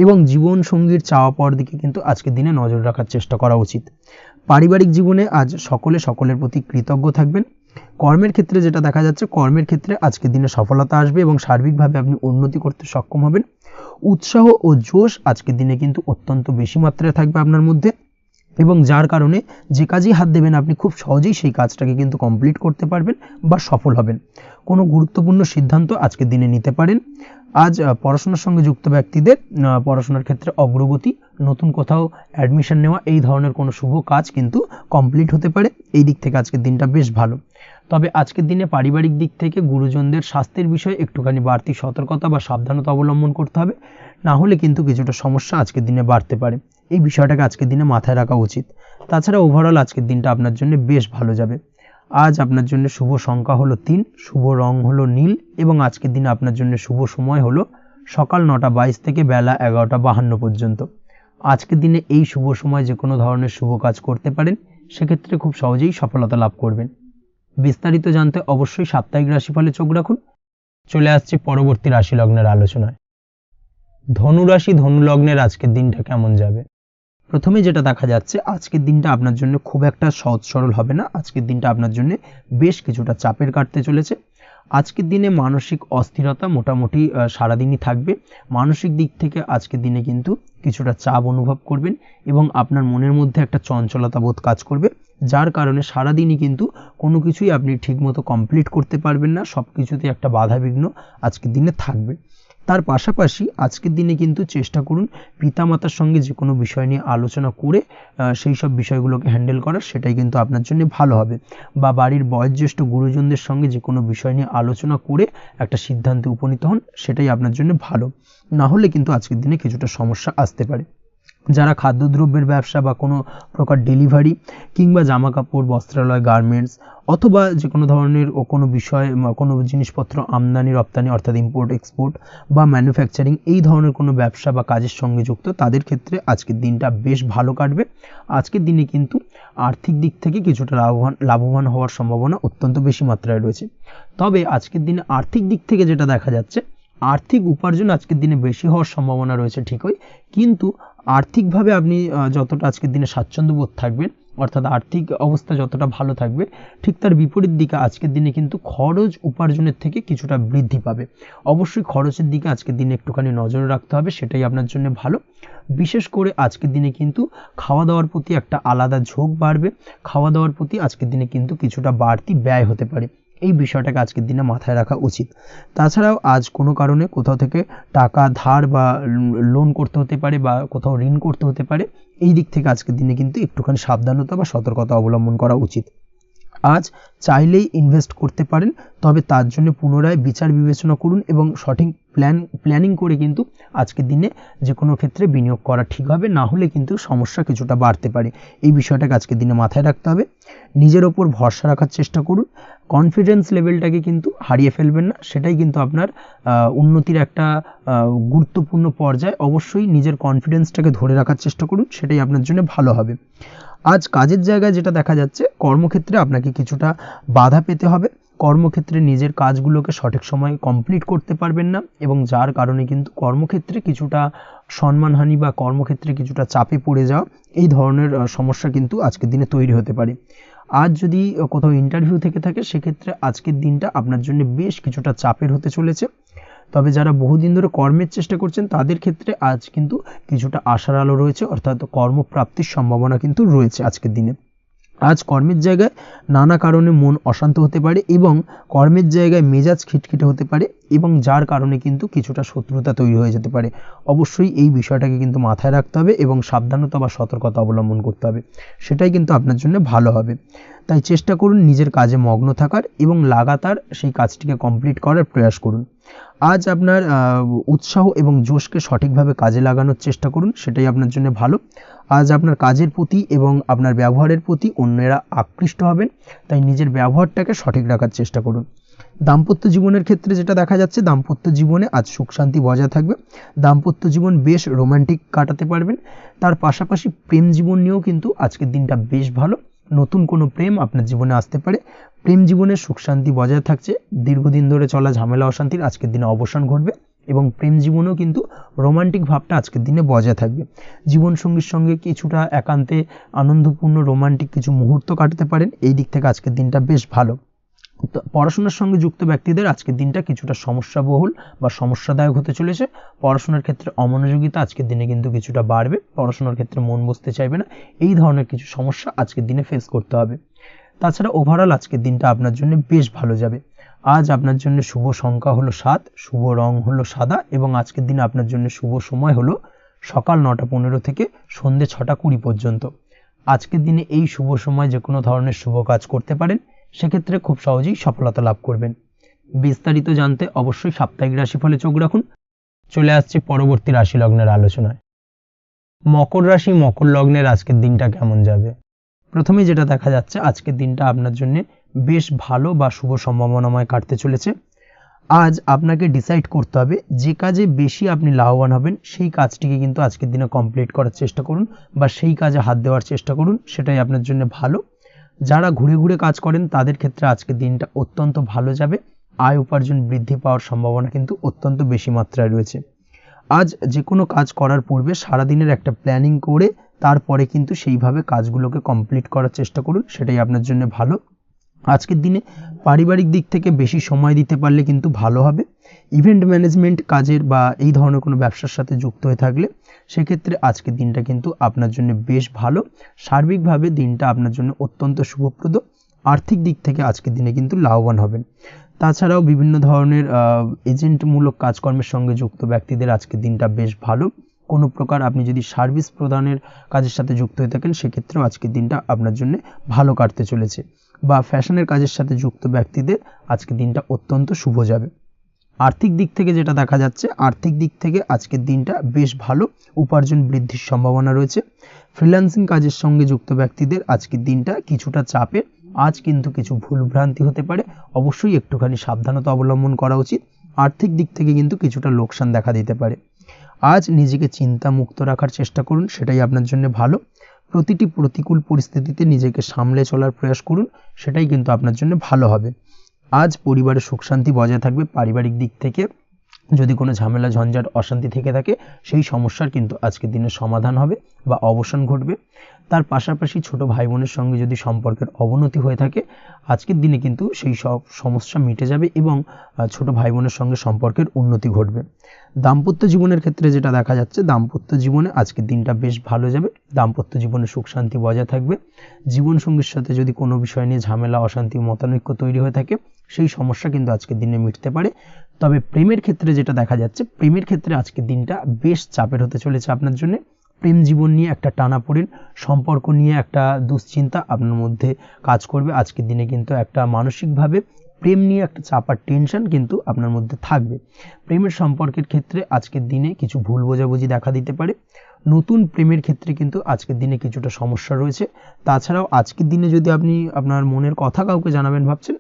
এবং জীবন সঙ্গীর চাওয়া পাওয়ার দিকে কিন্তু আজকের দিনে নজর রাখার চেষ্টা করা উচিত। পারিবারিক জীবনে আজ সকলে সকলের প্রতি কৃতজ্ঞ থাকবেন। কর্মের ক্ষেত্রে যেটা দেখা যাচ্ছে, কর্মের ক্ষেত্রে আজকের দিনে সফলতা আসবে এবং সার্বিকভাবে আপনি উন্নতি করতে সক্ষম হবেন। উৎসাহ ও জোশ আজকের দিনে কিন্তু অত্যন্ত বেশি মাত্রায় থাকবে আপনার মধ্যে, এবং যার কারণে যে কাজেই হাত দেবেন আপনি খুব সহজেই সেই কাজটাকে কিন্তু কমপ্লিট করতে পারবেন বা সফল হবেন। কোনো গুরুত্বপূর্ণ সিদ্ধান্ত আজকের দিনে নিতে পারেন। আজ পড়াশোনার সঙ্গে যুক্ত ব্যক্তিদের পড়াশোনার ক্ষেত্রে অগ্রগতি, নতুন কোথাও অ্যাডমিশন নেওয়া, এই ধরনের কোনো শুভ কাজ কিন্তু কমপ্লিট হতে পারে। এই দিক থেকে আজকের দিনটা বেশ ভালো। তবে আজকের দিনে পারিবারিক দিক থেকে গুরুজনদের স্বাস্থ্যের বিষয়ে একটুখানি বাড়তি সতর্কতা বা সাবধানতা অবলম্বন করতে হবে, না হলে কিন্তু কিছুটা সমস্যা আজকের দিনে বাড়তে পারে। এই বিষয়টাকে আজকের দিনে মাথায় রাখা উচিত। তাছাড়া ওভারঅল আজকের দিনটা আপনার জন্য বেশ ভালো যাবে। আজ আপনার জন্য শুভ সংখ্যা হলো 3, শুভ রং হলো নীল, এবং আজকের দিনে আপনার জন্য শুভ সময় হলো সকাল 9:22 থেকে বেলা 11:52 পর্যন্ত। আজকের দিনে এই শুভ সময় যে কোনো ধরনের শুভ কাজ করতে পারেন, সেক্ষেত্রে খুব সহজেই সফলতা লাভ করবেন। বিস্তারিত জানতে অবশ্যই সাপ্তাহিক রাশিফলে চোখ রাখুন। চলে আসছে পরবর্তী রাশি লগ্নের আলোচনায়। ধনু রাশি ধনু লগ্নের আজকের দিনটা কেমন যাবে? প্রথমে যেটা দেখা যাচ্ছে, আজকের দিনটা আপনার জন্য খুব একটা সহজ সরল হবে না। আজকের দিনটা আপনার জন্য বেশ কিছুটা চাপের কাটতে চলেছে। আজকের দিনে মানসিক অস্থিরতা মোটামুটি সারাদিনই থাকবে। মানসিক দিক থেকে আজকের দিনে কিন্তু কিছুটা চাপ অনুভব করবেন এবং আপনার মনের মধ্যে একটা চঞ্চলতা বোধ কাজ করবে, যার কারণে সারাদিনই কিন্তু কোনো কিছুই আপনি ঠিকমতো কমপ্লিট করতে পারবেন না। সব কিছুতে একটা বাধা বিঘ্ন আজকের দিনে থাকবে। তার পাশাপাশি আজকের দিনে কিন্তু চেষ্টা করুন পিতামাতার সঙ্গে যে কোনো বিষয় নিয়ে আলোচনা করে সেই সব বিষয়গুলোকে হ্যান্ডেল করার, সেটাই কিন্তু আপনার জন্য ভালো হবে। বা বাড়ির বয়োজ্যেষ্ঠ গুরুজনদের সঙ্গে যে কোনো বিষয় নিয়ে আলোচনা করে একটা সিদ্ধান্তে উপনীত হন, সেটাই আপনার জন্য ভালো। না হলে কিন্তু আজকের দিনে কিছুটা সমস্যা আসতে পারে। যারা খাদ্যদ্রব্যের ব্যবসা বা কোনো প্রকার ডেলিভারি কিংবা জামা কাপড়, বস্ত্রালয়, গার্মেন্টস অথবা যে কোনো ধরনের কোনো বিষয়, কোনো জিনিসপত্র আমদানি রপ্তানি অর্থাৎ ইম্পোর্ট এক্সপোর্ট বা ম্যানুফ্যাকচারিং, এই ধরনের কোনো ব্যবসা বা কাজের সঙ্গে যুক্ত, তাদের ক্ষেত্রে আজকের দিনটা বেশ ভালো কাটবে। আজকের দিনে কিন্তু আর্থিক দিক থেকে কিছুটা লাভবান হওয়ার সম্ভাবনা অত্যন্ত বেশি মাত্রায় রয়েছে। তবে আজকের দিনে আর্থিক দিক থেকে যেটা দেখা যাচ্ছে, আর্থিক উপার্জন আজকের দিনে বেশি হওয়ার সম্ভাবনা রয়েছে ঠিকই, কিন্তু আর্থিকভাবে আপনি যতটা আজকের দিনে স্বাচ্ছন্দ্য বোধ থাকবেন, অর্থাৎ আর্থিক অবস্থা যতটা ভালো থাকবে, ঠিক তার বিপরীত দিকে আজকের দিনে কিন্তু খরচ উপার্জনের থেকে কিছুটা বৃদ্ধি পাবে। অবশ্যই খরচের দিকে আজকের দিনে একটুখানি নজর রাখতে হবে, সেটাই আপনার জন্য ভালো। বিশেষ করে আজকের দিনে কিন্তু খাওয়া দাওয়ার প্রতি একটা আলাদা ঝোঁক বাড়বে। খাওয়া দাওয়ার প্রতি আজকের দিনে কিন্তু কিছুটা বাড়তি ব্যয় হতে পারে। এই বিষয়টাকে আজকের দিনে মাথায় রাখা উচিত। তাছাড়াও আজ কোনো কারণে কোথাও থেকে টাকা ধার বা লোন করতে হতে পারে বা কোথাও ঋণ করতে হতে পারে। এই দিক থেকে আজকের দিনে কিন্তু একটুখানি সাবধানতা বা সতর্কতা অবলম্বন করা উচিত। আজ চাইলেই ইনভেস্ট করতে পারেন, তবে তার জন্য পুনরায় বিচার বিবেচনা করুন এবং সঠিক প্ল্যানিং করে কিন্তু আজকের দিনে যে কোনো ক্ষেত্রে বিনিয়োগ করা ঠিক হবে, না হলে কিন্তু সমস্যা কিছুটা বাড়তে পারে। এই বিষয়টাকে আজকের দিনে মাথায় রাখতে হবে। নিজের ওপর ভরসা রাখার চেষ্টা করুন, কনফিডেন্স লেভেলটাকে কিন্তু হারিয়ে ফেলবেন না, সেটাই কিন্তু আপনার উন্নতির একটা গুরুত্বপূর্ণ পর্যায়। অবশ্যই নিজের কনফিডেন্সটাকে ধরে রাখার চেষ্টা করুন, সেটাই আপনার জন্য ভালো হবে। আজ কাজের জায়গায় যেটা দেখা যাচ্ছে, কর্মক্ষেত্রে আপনাকে কিছুটা বাধা পেতে হবে। কর্মক্ষেত্রে নিজের কাজগুলোকে সঠিক সময়ে কমপ্লিট করতে পারবেন না, এবং যার কারণে কিন্তু কর্মক্ষেত্রে কিছুটা সম্মানহানি বা কর্মক্ষেত্রে কিছুটা চাপে পড়ে যাওয়া, এই ধরনের সমস্যা কিন্তু আজকের দিনে তৈরি হতে পারে। আজ যদি কোথাও ইন্টারভিউ থেকে থাকে, সেক্ষেত্রে আজকের দিনটা আপনার জন্য বেশ কিছুটা চাপের হতে চলেছে। তবে যারা বহুদিন ধরে কর্মের চেষ্টা করছেন, তাদের ক্ষেত্রে আজ কিন্তু কিছুটা আশার আলো রয়েছে, অর্থাৎ কর্মপ্রাপ্তির সম্ভাবনা কিন্তু রয়েছে আজকের দিনে। আজ কর্মের জায়গায় নানা কারণে মন অশান্ত হতে পারে এবং কর্মের জায়গায় মেজাজ খিটখিটে হতে পারে, এবং যার কারণে কিন্তু কিছুটা শত্রুতা তৈরি হয়ে যেতে পারে। অবশ্যই এই বিষয়টাকে কিন্তু মাথায় রাখতে হবে এবং সাবধানতা বা সতর্কতা অবলম্বন করতে হবে, সেটাই কিন্তু আপনার জন্য ভালো হবে। তাই চেষ্টা করুন নিজের কাজে মগ্ন থাকার এবং লাগাতার সেই কাজটিকে কমপ্লিট করার প্রয়াস করুন। আজ আপনার উৎসাহ এবং জোশকে সঠিকভাবে কাজে লাগানোর চেষ্টা করুন, সেটাই আপনার জন্য ভালো। আজ আপনার কাজের প্রতি এবং আপনার ব্যবহারের প্রতি অন্যেরা আকৃষ্ট হবেন, তাই নিজের ব্যবহারটাকে সঠিক রাখার চেষ্টা করুন। দাম্পত্য জীবনের ক্ষেত্রে যেটা দেখা যাচ্ছে, দাম্পত্য জীবনে আজ সুখ শান্তি বজায় থাকবে। দাম্পত্য জীবন বেশ রোমান্টিক কাটাতে পারবেন। তার পাশাপাশি প্রেম জীবন নিয়েও কিন্তু আজকের দিনটা বেশ ভালো। নতুন কোনো প্রেম আপনার জীবনে আসতে পারে। প্রেম জীবনে সুখ শান্তি বজায় থাকছে। দীর্ঘদিন ধরে চলা ঝামেলা অশান্তির আজকের দিনে অবসান ঘটবে এবং প্রেম জীবনেও কিন্তু রোমান্টিক ভাবটা আজকের দিনে বজায় থাকবে। জীবনসঙ্গীর সঙ্গে কিছুটা একান্তে আনন্দপূর্ণ রোমান্টিক কিছু মুহূর্ত কাটাতে পারেন। এই দিক থেকে আজকের দিনটা বেশ ভালো। তো পড়াশোনার সঙ্গে যুক্ত ব্যক্তিদের আজকের দিনটা কিছুটা সমস্যাবহুল বা সমস্যাদায়ক হতে চলেছে। পড়াশোনার ক্ষেত্রে অমনোযোগিতা আজকের দিনে কিন্তু কিছুটা বাড়বে। পড়াশোনার ক্ষেত্রে মন বসতে চাইবে না। এই ধরনের কিছু সমস্যা আজকের দিনে ফেস করতে হবে। তাছাড়া ওভারঅল আজকের দিনটা আপনার জন্য বেশ ভালো যাবে। আজ আপনার জন্য শুভ সংখ্যা হলো 7, শুভ রং হলো সাদা এবং আজকের দিনে আপনার জন্য শুভ সময় হলো সকাল 9:15 থেকে সন্ধ্যে 6:20 পর্যন্ত। আজকের দিনে এই শুভ সময় যে কোনো ধরনের শুভ কাজ করতে পারেন, সেক্ষেত্রে খুব সহজেই সফলতা লাভ করবেন। বিস্তারিত জানতে অবশ্যই সাপ্তাহিক রাশিফলে চোখ রাখুন। চলে আসছে পরবর্তী রাশি লগ্নের আলোচনায়। মকর রাশি, মকর লগ্নের আজকের দিনটা কেমন যাবে? প্রথমে যেটা দেখা যাচ্ছে, আজকের দিনটা আপনার জন্য বেশ ভালো বা শুভ সম্ভাবনাময় কাটতে চলেছে। আজ আপনাকে ডিসাইড করতে হবে যে কাজে বেশি আপনি লাভবান হবেন, সেই কাজটিকে কিন্তু আজকের দিনে কমপ্লিট করার চেষ্টা করুন বা সেই কাজে হাত দেওয়ার চেষ্টা করুন, সেটাই আপনার জন্য ভালো। যারা ঘুরে ঘুরে কাজ করেন তাদের ক্ষেত্রে আজকের দিনটা অত্যন্ত ভালো যাবে। আয় উপার্জন বৃদ্ধি পাওয়ার সম্ভাবনা কিন্তু অত্যন্ত বেশি মাত্রায় রয়েছে। আজ যে কোনো কাজ করার পূর্বে সারাদিনের একটা প্ল্যানিং করে তারপরে কিন্তু সেইভাবে কাজগুলোকে কমপ্লিট করার চেষ্টা করুন, সেটাই আপনার জন্য ভালো। আজকের দিনে পারিবারিক দিক থেকে বেশি সময় দিতে পারলে কিন্তু ভালো হবে। ইভেন্ট ম্যানেজমেন্ট কাজের বা এই ধরনের কোনো ব্যবসার সাথে যুক্ত হয়ে থাকলে সেক্ষেত্রে আজকের দিনটা কিন্তু আপনার জন্য বেশ ভালো। সার্বিকভাবে দিনটা আপনার জন্য অত্যন্ত শুভপ্রদ। আর্থিক দিক থেকে আজকের দিনে কিন্তু লাভবান হবেন। তাছাড়াও বিভিন্ন ধরনের এজেন্টমূলক কাজকর্মের সঙ্গে যুক্ত ব্যক্তিদের আজকের দিনটা বেশ ভালো। কোনো প্রকার আপনি যদি সার্ভিস প্রদানের কাজের সাথে যুক্ত হয়ে থাকেন, সেক্ষেত্রেও আজকের দিনটা আপনার জন্য ভালো কাটতে চলেছে। বা ফ্যাশনের কাজের সাথে যুক্ত ব্যক্তিদের আজকের দিনটা অত্যন্ত শুভ যাবে। আর্থিক দিক থেকে যেটা দেখা যাচ্ছে, আর্থিক দিক থেকে আজকের দিনটা বেশ ভালো। উপার্জন বৃদ্ধির সম্ভাবনা রয়েছে। ফ্রিল্যান্সিং কাজের সঙ্গে যুক্ত ব্যক্তিদের আজকের দিনটা কিছুটা চাপের। আজ কিন্তু কিছু ভুলভ্রান্তি হতে পারে, অবশ্যই একটুখানি সাবধানতা অবলম্বন করা উচিত। আর্থিক দিক থেকে কিন্তু কিছুটা লোকসান দেখা দিতে পারে। আজ নিজেকে চিন্তা মুক্ত রাখার চেষ্টা করুন, সেটাই আপনার জন্য ভালো। প্রতিটি প্রতিকূল পরিস্থিতিতে নিজেকে সামলে চলার প্রয়াস করুন, সেটাই কিন্তু আপনার জন্য ভালো হবে। আজ পরিবারে সুখ শান্তি বজায় থাকবে। পারিবারিক দিক থেকে যদি কোনো ঝামেলা ঝঞ্ঝাট অশান্তি থেকে থাকে, সেই সমস্যার কিন্তু আজকের দিনে সমাধান হবে বা অবসান ঘটবে। তার পাশাপাশি ছোট ভাই বোনের সঙ্গে যদি সম্পর্কের অবনতি হয়ে থাকে, আজকের দিনে কিন্তু সেই সব সমস্যা মিটে যাবে এবং ছোট ভাই বোনের সঙ্গে সম্পর্কের উন্নতি ঘটবে। দাম্পত্য জীবনের ক্ষেত্রে যেটা দেখা যাচ্ছে, দাম্পত্য জীবনে আজকের দিনটা বেশ ভালো যাবে। দাম্পত্য জীবনে সুখ শান্তি বজায় থাকবে। জীবনসঙ্গীর সাথে যদি কোনো বিষয় নিয়ে ঝামেলা অশান্তি মতানৈক্য তৈরি হয়ে থাকে, সেই সমস্যা কিন্তু আজকের দিনে মিটতে পারে। তবে প্রেমের ক্ষেত্রে যেটা দেখা যাচ্ছে, প্রেমের ক্ষেত্রে আজকের দিনটা বেশ চাপের হতে চলেছে আপনার জন্য। প্রেম জীবন নিয়ে একটা টানাপোড়েন, সম্পর্ক নিয়ে একটা দুশ্চিন্তা আপনার মধ্যে কাজ করবে। আজকের দিনে কিন্তু একটা মানসিকভাবে প্রেম নিয়ে একটা চাপার টেনশন কিন্তু আপনার মধ্যে থাকবে। প্রেমের সম্পর্কের ক্ষেত্রে আজকের দিনে কিছু ভুল বোঝাবুঝি দেখা দিতে পারে। নতুন প্রেমের ক্ষেত্রে কিন্তু আজকের দিনে কিছুটা সমস্যা রয়েছে। তাছাড়াও আজকের দিনে যদি আপনি আপনার মনের কথা কাউকে জানাবেন ভাবছেন,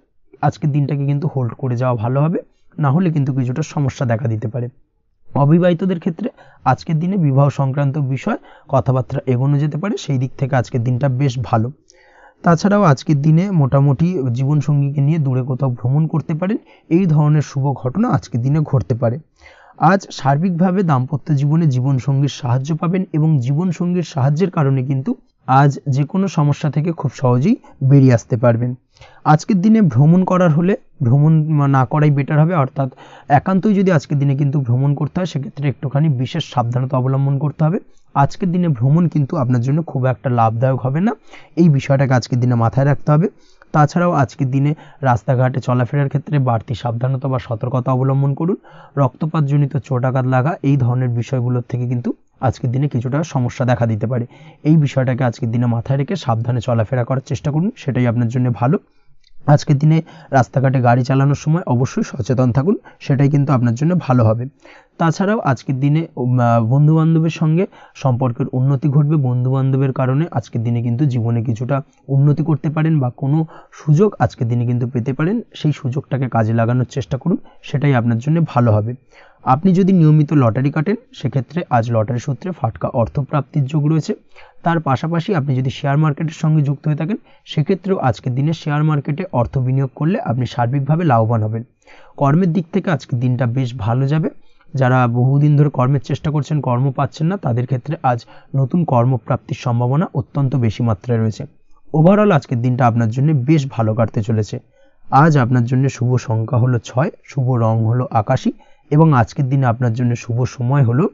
আজকের দিনটাকে কিন্তু হোল্ড করে যাওয়া ভালো হবে, না হলে কিন্তু কিছুটা সমস্যা দেখা দিতে পারে। অবিবাহিতদের ক্ষেত্রে আজকের দিনে বিবাহ সংক্রান্ত বিষয় কথাবার্তা এগোনো যেতে পারে, সেই দিক থেকে আজকের দিনটা বেশ ভালো। তাছাড়াও আজকের দিনে মোটামুটি জীবনসঙ্গীকে নিয়ে দূরে কোথাও ভ্রমণ করতে পারেন। এই ধরনের শুভ ঘটনা আজকের দিনে ঘটতে পারে। আজ সার্বিকভাবে দাম্পত্য জীবনে জীবনসঙ্গীর সাহায্য পাবেন এবং জীবনসঙ্গীর সাহায্যের কারণে কিন্তু আজ যে কোনো সমস্যা থেকে খুব সহজেই বেরিয়ে আসতে পারবেন। আজকের দিনে ভ্রমণ করার হলে ভ্রমণ না করাই বেটার হবে, অর্থাৎ একান্তই যদি আজকের দিনে কিন্তু ভ্রমণ করতে হয়, সেক্ষেত্রে একটুখানি বিশেষ সাবধানতা অবলম্বন করতে হবে। আজকের দিনে ভ্রমণ কিন্তু আপনার জন্য খুব একটা লাভদায়ক হবে না, এই বিষয়টাকে আজকের দিনে মাথায় রাখতে হবে। তাছাড়াও আজকের দিনে রাস্তাঘাটে চলাফেরার ক্ষেত্রে বাড়তি সাবধানতা বা সতর্কতা অবলম্বন করুন। রক্তপাতজনিত চোটাঘাত লাগা এই ধরনের বিষয়গুলোর থেকে কিন্তু আজকের দিনে কিছুটা সমস্যা দেখা দিতে পারে। এই বিষয়টাকে আজকের দিনে মাথায় রেখে সাবধানে চলাফেরা করার চেষ্টা করুন, সেটাই আপনার জন্য ভালো। আজকের দিনে রাস্তাঘাটে গাড়ি চালানোর সময় অবশ্যই সচেতন থাকুন, সেটাই কিন্তু আপনার জন্য ভালো হবে। তাছাড়াও আজকের দিনে বন্ধু বান্ধবের সঙ্গে সম্পর্কের উন্নতি ঘটবে। বন্ধু বান্ধবের কারণে আজকের দিনে কিন্তু জীবনে কিছুটা উন্নতি করতে পারেন বা কোনো সুযোগ আজকের দিনে কিন্তু পেতে পারেন। সেই সুযোগটাকে কাজে লাগানোর চেষ্টা করুন, সেটাই আপনার জন্য ভালো হবে। আপনি যদি নিয়মিত লটারি কাটেন সেক্ষেত্রে আজ লটারি সূত্রে ফাটকা অর্থপ্রাপ্তির যোগ রয়েছে। তার পাশাপাশি আপনি যদি শেয়ার মার্কেটের সঙ্গে যুক্ত হয়ে থাকেন সেক্ষেত্রেও আজকের দিনে শেয়ার মার্কেটে অর্থ বিনিয়োগ করলে আপনি সার্বিকভাবে লাভবান হবেন। কর্মের দিক থেকে আজকের দিনটা বেশ ভালো যাবে। যারা বহুদিন ধরে কর্মের চেষ্টা করছেন, কর্ম পাচ্ছেন না, তাদের ক্ষেত্রে আজ নতুন কর্মপ্রাপ্তির সম্ভাবনা অত্যন্ত বেশি মাত্রায় রয়েছে। ওভারঅল আজকের দিনটা আপনার জন্য বেশ ভালো কাটতে চলেছে। আজ আপনার জন্য শুভ সংখ্যা হলো 6, শুভ রং হলো আকাশী এবং আজকের দিনে আপনার জন্য শুভ সময় হলো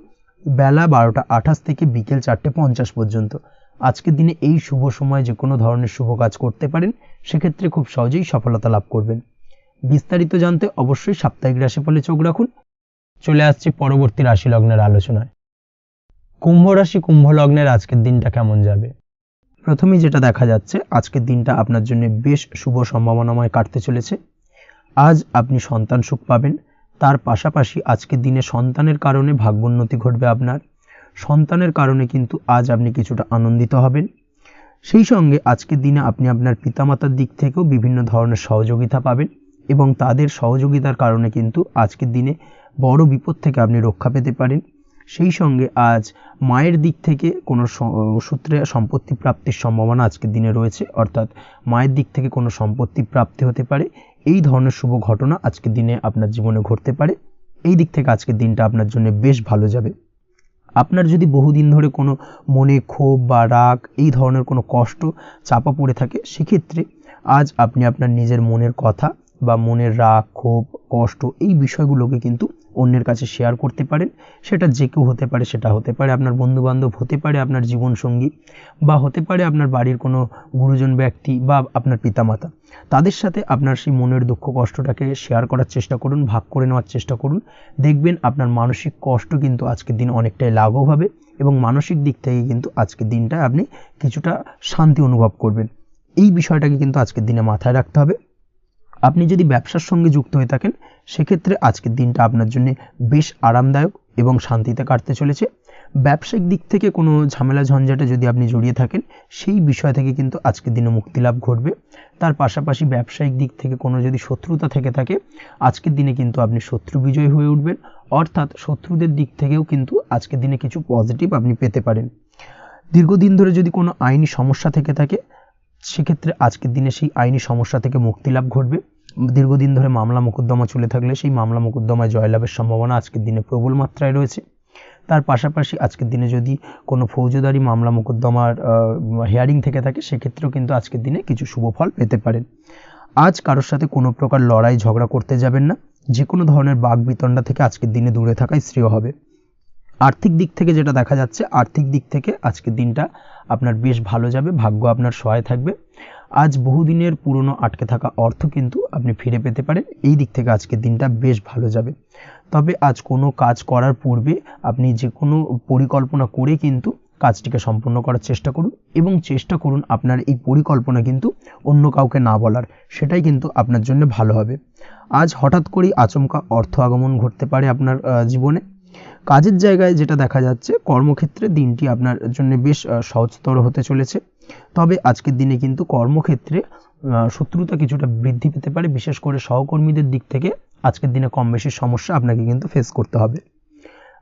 বেলা 12টা 28 থেকে বিকেল 4টে 50 পর্যন্ত। আজকের দিনে এই শুভ সময় যে কোনো ধরনের শুভ কাজ করতে পারেন, সেক্ষেত্রে খুব সহজেই সফলতা লাভ করবেন। বিস্তারিত জানতে অবশ্যই সাপ্তাহিক রাশিফলে চোখ রাখুন। চলে আসছি পরবর্তী রাশি লগ্নের আলোচনায়। কুম্ভ রাশি কুম্ভ লগ্নের আজকের দিনটা কেমন যাবে? প্রথমেই যেটা দেখা যাচ্ছে, আজকের দিনটা আপনার জন্য বেশ শুভ সম্ভাবনাময় কাটতে চলেছে। আজ আপনি সন্তান সুখ পাবেন। তার পাশাপাশি আজকের দিনে সন্তানের কারণে ভাগ্যোন্নতি ঘটবে আপনার। সন্তানের কারণে কিন্তু আজ আপনি কিছুটা আনন্দিত হবেন। সেই সঙ্গে আজকের দিনে আপনি আপনার পিতামাতার দিক থেকেও বিভিন্ন ধরনের সহযোগিতা পাবেন এবং তাদের সহযোগিতার কারণে কিন্তু আজকের দিনে বড় বিপদ থেকে আপনি রক্ষা পেতে পারেন। সেই সঙ্গে আজ মায়ের দিক থেকে কোনো সূত্রে সম্পত্তি প্রাপ্তির সম্ভাবনা আজকের দিনে রয়েছে, অর্থাৎ মায়ের দিক থেকে কোনো সম্পত্তি প্রাপ্তি হতে পারে। এই ধরনের শুভ ঘটনা আজকের দিনে আপনার জীবনে ঘটতে পারে। এই দিক থেকে আজকের দিনটা আপনার জন্য বেশ ভালো যাবে। আপনার যদি বহুদিন ধরে কোনো মনে ক্ষোভ বা রাগ এই ধরনের কোনো কষ্ট চাপা পড়ে থাকে, সেক্ষেত্রে আজ আপনি আপনার নিজের মনের কথা বা মনের রাগ ক্ষোভ কষ্ট এই বিষয়গুলোকে কিন্তু অন্যের কাছে শেয়ার করতে পারেন। সেটা যে কেউ হতে পারে, সেটা হতে পারে আপনার বন্ধুবান্ধব, হতে পারে আপনার জীবনসঙ্গী, বা হতে পারে আপনার বাড়ির কোনো গুরুজন ব্যক্তি বা আপনার পিতামাতা। তাদের সাথে আপনার সেই মনের দুঃখ কষ্টটাকে শেয়ার করার চেষ্টা করুন, ভাগ করে নেওয়ার চেষ্টা করুন। দেখবেন আপনার মানসিক কষ্ট কিন্তু আজকের দিন অনেকটাই লাঘব হবে এবং মানসিক দিক থেকে কিন্তু আজকের দিনটায় আপনি কিছুটা শান্তি অনুভব করবেন। এই বিষয়টাকে কিন্তু আজকের দিনে মাথায় রাখতে হবে। আপনি যদি ব্যবসার সঙ্গে যুক্ত হয়ে থাকেন সেক্ষেত্রে আজকের দিনটা আপনার জন্য বেশ আরামদায়ক এবং শান্তিতে কাটতে চলেছে। ব্যবসায়িক দিক থেকে কোনো ঝামেলা ঝঞ্ঝাটে যদি আপনি জড়িয়ে থাকেন, সেই বিষয় থেকে কিন্তু আজকের দিনে মুক্তি লাভ ঘটবে। তার পাশাপাশি ব্যবসায়িক দিক থেকে কোনো যদি শত্রুতা থেকে থাকে, আজকের দিনে কিন্তু আপনি শত্রু বিজয় হয়ে উঠবেন, অর্থাৎ শত্রুদের দিক থেকেও কিন্তু আজকের দিনে কিছু পজিটিভ আপনি পেতে পারেন। দীর্ঘদিন ধরে যদি কোনো আইনি সমস্যা থেকে থাকে, সেক্ষেত্রে আজকের দিনে সেই আইনি সমস্যা থেকে মুক্তি লাভ ঘটবে। দীর্ঘদিন ধরে মামলা মোকদ্দমা চলে থাকলে সেই মামলা মোকদ্দমায় জয়লাভের সম্ভাবনা আজকের দিনে প্রবল মাত্রায় রয়েছে। তার পাশাপাশি আজকের দিনে যদি কোনো ফৌজদারি মামলা মোকদ্দমার হিয়ারিং থেকে থাকে, সেক্ষেত্রেও কিন্তু আজকের দিনে কিছু শুভ ফল পেতে পারেন। আজ কারোর সাথে কোনো প্রকার লড়াই ঝগড়া করতে যাবেন না। যে কোনো ধরনের বাকবিতণ্ডা থেকে আজকের দিনে দূরে থাকাই শ্রেয় হবে। আর্থিক দিক থেকে যেটা দেখা যাচ্ছে, আর্থিক দিক থেকে আজকের দিনটা আপনার বেশ ভালো যাবে, ভাগ্য আপনার সহায় থাকবে। আজ বহুদিনের পুরনো আটকে থাকা অর্থ কিন্তু আপনি ফিরে পেতে পারেন। এই দিক থেকে আজকের দিনটা বেশ ভালো যাবে। তবে আজ কোনো কাজ করার পূর্বে আপনি যে কোনো পরিকল্পনা করে কিন্তু কাজটিকে সম্পূর্ণ করার চেষ্টা করুন এবং চেষ্টা করুন আপনার এই পরিকল্পনা কিন্তু অন্য কাউকে না বলার, সেটাই কিন্তু আপনার জন্য ভালো হবে। আজ হঠাৎ করেই আচমকা অর্থ আগমন ঘটতে পারে আপনার জীবনে। কাজের জায়গায় যেটা দেখা যাচ্ছে, কর্মক্ষেত্রে দিনটি আপনার জন্য বেশ সহজতর হতে চলেছে। তবে আজকের দিনে কিন্তু কর্মক্ষেত্রে শত্রুতা কিছুটা বৃদ্ধি পেতে পারে, বিশেষ করে সহকর্মীদের দিক থেকে আজকের দিনে কম বেশি সমস্যা আপনাকে কিন্তু ফেস করতে হবে।